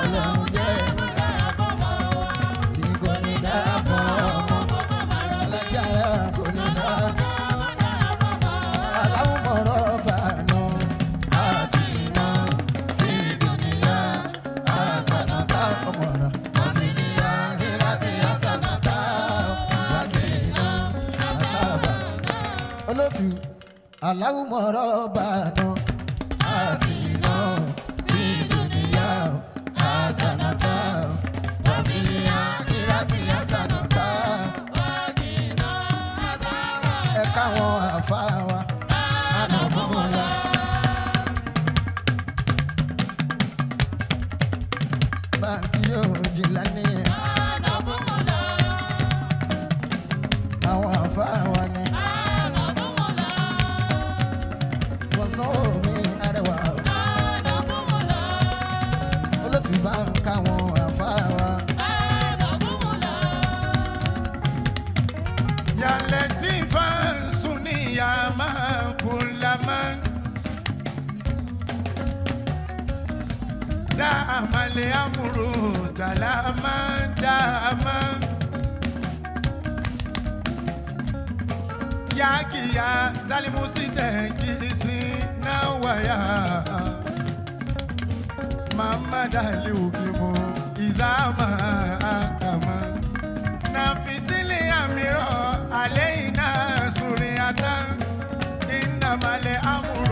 Ọlọ́run jẹ́ kó dára fọ́mọ wa. bí kò ní dára fún ọmọ. kó má máa rọ̀ bí. Ọlọ́jà rẹ̀ kò ní dára fún ọmọ. kó dára fọ́mọ wa. Aláwùmọ̀rọ̀ bànú àti iná fìdíníyà àsànàtà ọmọràn ọ̀fìníyà kíláàsì àsànàtà wákìnà àsàbà. Olótù aláwùmọ̀rọ̀ bànú àti iná fìdíníyà àsànàtà ọ̀fìníyà kíláàsì àsànàtà. wákìnà àsàbà. Ẹ káwọn àfáà wa. Ànàmọ́mọ́lá. Báńkì yóò jìlá ní Ànàmọ́mọ́lá. àwọn àfáà wa ni. Ànàmọ́mọ́lá. Wọ́n sọ omi arẹwà. Ànàmọ́mọ́lá. Olótù bá ń káwọn àfáà wa. Ànàmọ́mọ́lá. يا لطيفا سنيا ما كل من دام الأمر دلاما داما يا كيا ظالم سيدكي نوايا ماما داليوكيمو إذا ما أكما نفسي لأميرو علينا سورياتا إنما الأمر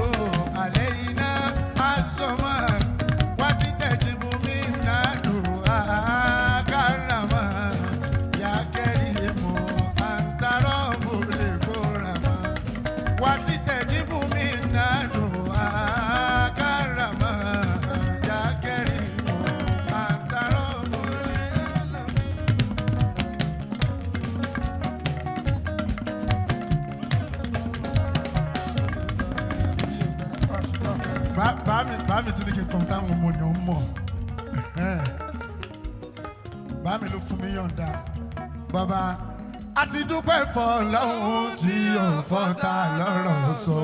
علينا الزمان وستجب منا دعاء كرما يا كريم أنت رب الكرما وستجب منا دعاء كرما يا كريم أنت رب bá mi ti ní kí n kàn táwọn ọmọ yẹn mọ̀ bá mi ló fún mi yọ̀ǹda bàbá àti dúpẹ́ fọlọ́hún tí ò fọ́ta lọ́rọ̀ sọ.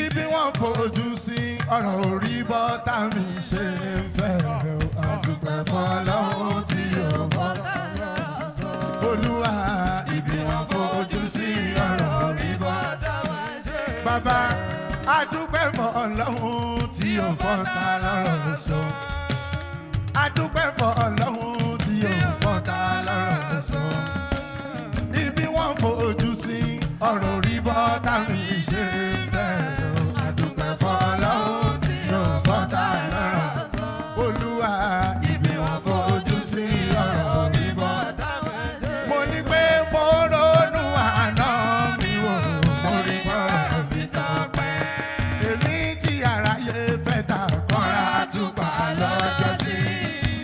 Ibi wọ́n fojú sí ọ̀rọ̀ orí bọ́tà mi ṣe ń fẹ́ o. Àdúpẹ́ fọlọ́hún tí ò fọ́ta lọ́rọ̀ sọ. Olúwa ibi wọ́n fojú sí ọ̀rọ̀ orí bọ́tà mi ṣe ń fẹ́ o. Bàbá àdúpẹ́ fọlọ́hún tí ò fọ́ta lọ́rọ̀ sọ. Àdúpẹ́ fọlọ́hún tí ò fọ́ta lọ́rọ̀ sọ. Ibi wọ́n fojú sí ọ̀rọ̀ orí bọ́tà mi ṣe ń fẹ́ o. Àdúpẹ́ fọlọ́hún tí ò fọ́ta lọ́rọ̀ sọ. Olúwa ibi wọ́n fojú sí ọ̀rọ̀ orí bọ́tà mi ṣe ń fẹ́ o. Mo ní pé mo ronú àná mi wò, mo rí bọ́ọ̀rọ̀ mi tọ́pẹ́. Èmi tí aráyé fẹ́ ta kọ́ra túbà lọ́jọ́ sí.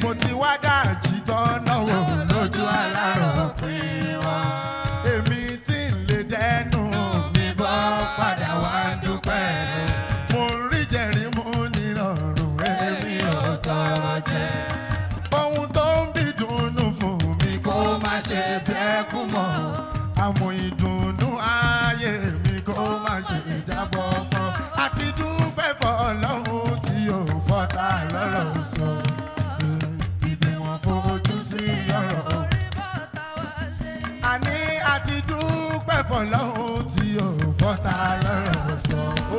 Mo ti wá dájì tọ́nà wò lójú alárò pín wọn. Èmi tí ń lè dẹnu mi bọ́ padà wá dúpẹ́. Mo rí jẹ̀rí mú nírọ̀rùn èmi ò tọrọ jẹ. Ohun tó ń bí dùnnú fún mi kó má ṣe bẹ́ẹ̀ kú mọ́. Àmọ́ ìdùnnú ayé mi kó má ṣe jábọ́ fún. Àti dúpẹ́ fọlọ́hún tí ò fọ́ta lọ́rọ̀ sọ. Ibi wọn fojú sí ọ̀rọ̀. Àní àti dúpẹ́ fọlọ́hún tí ò fọ́ta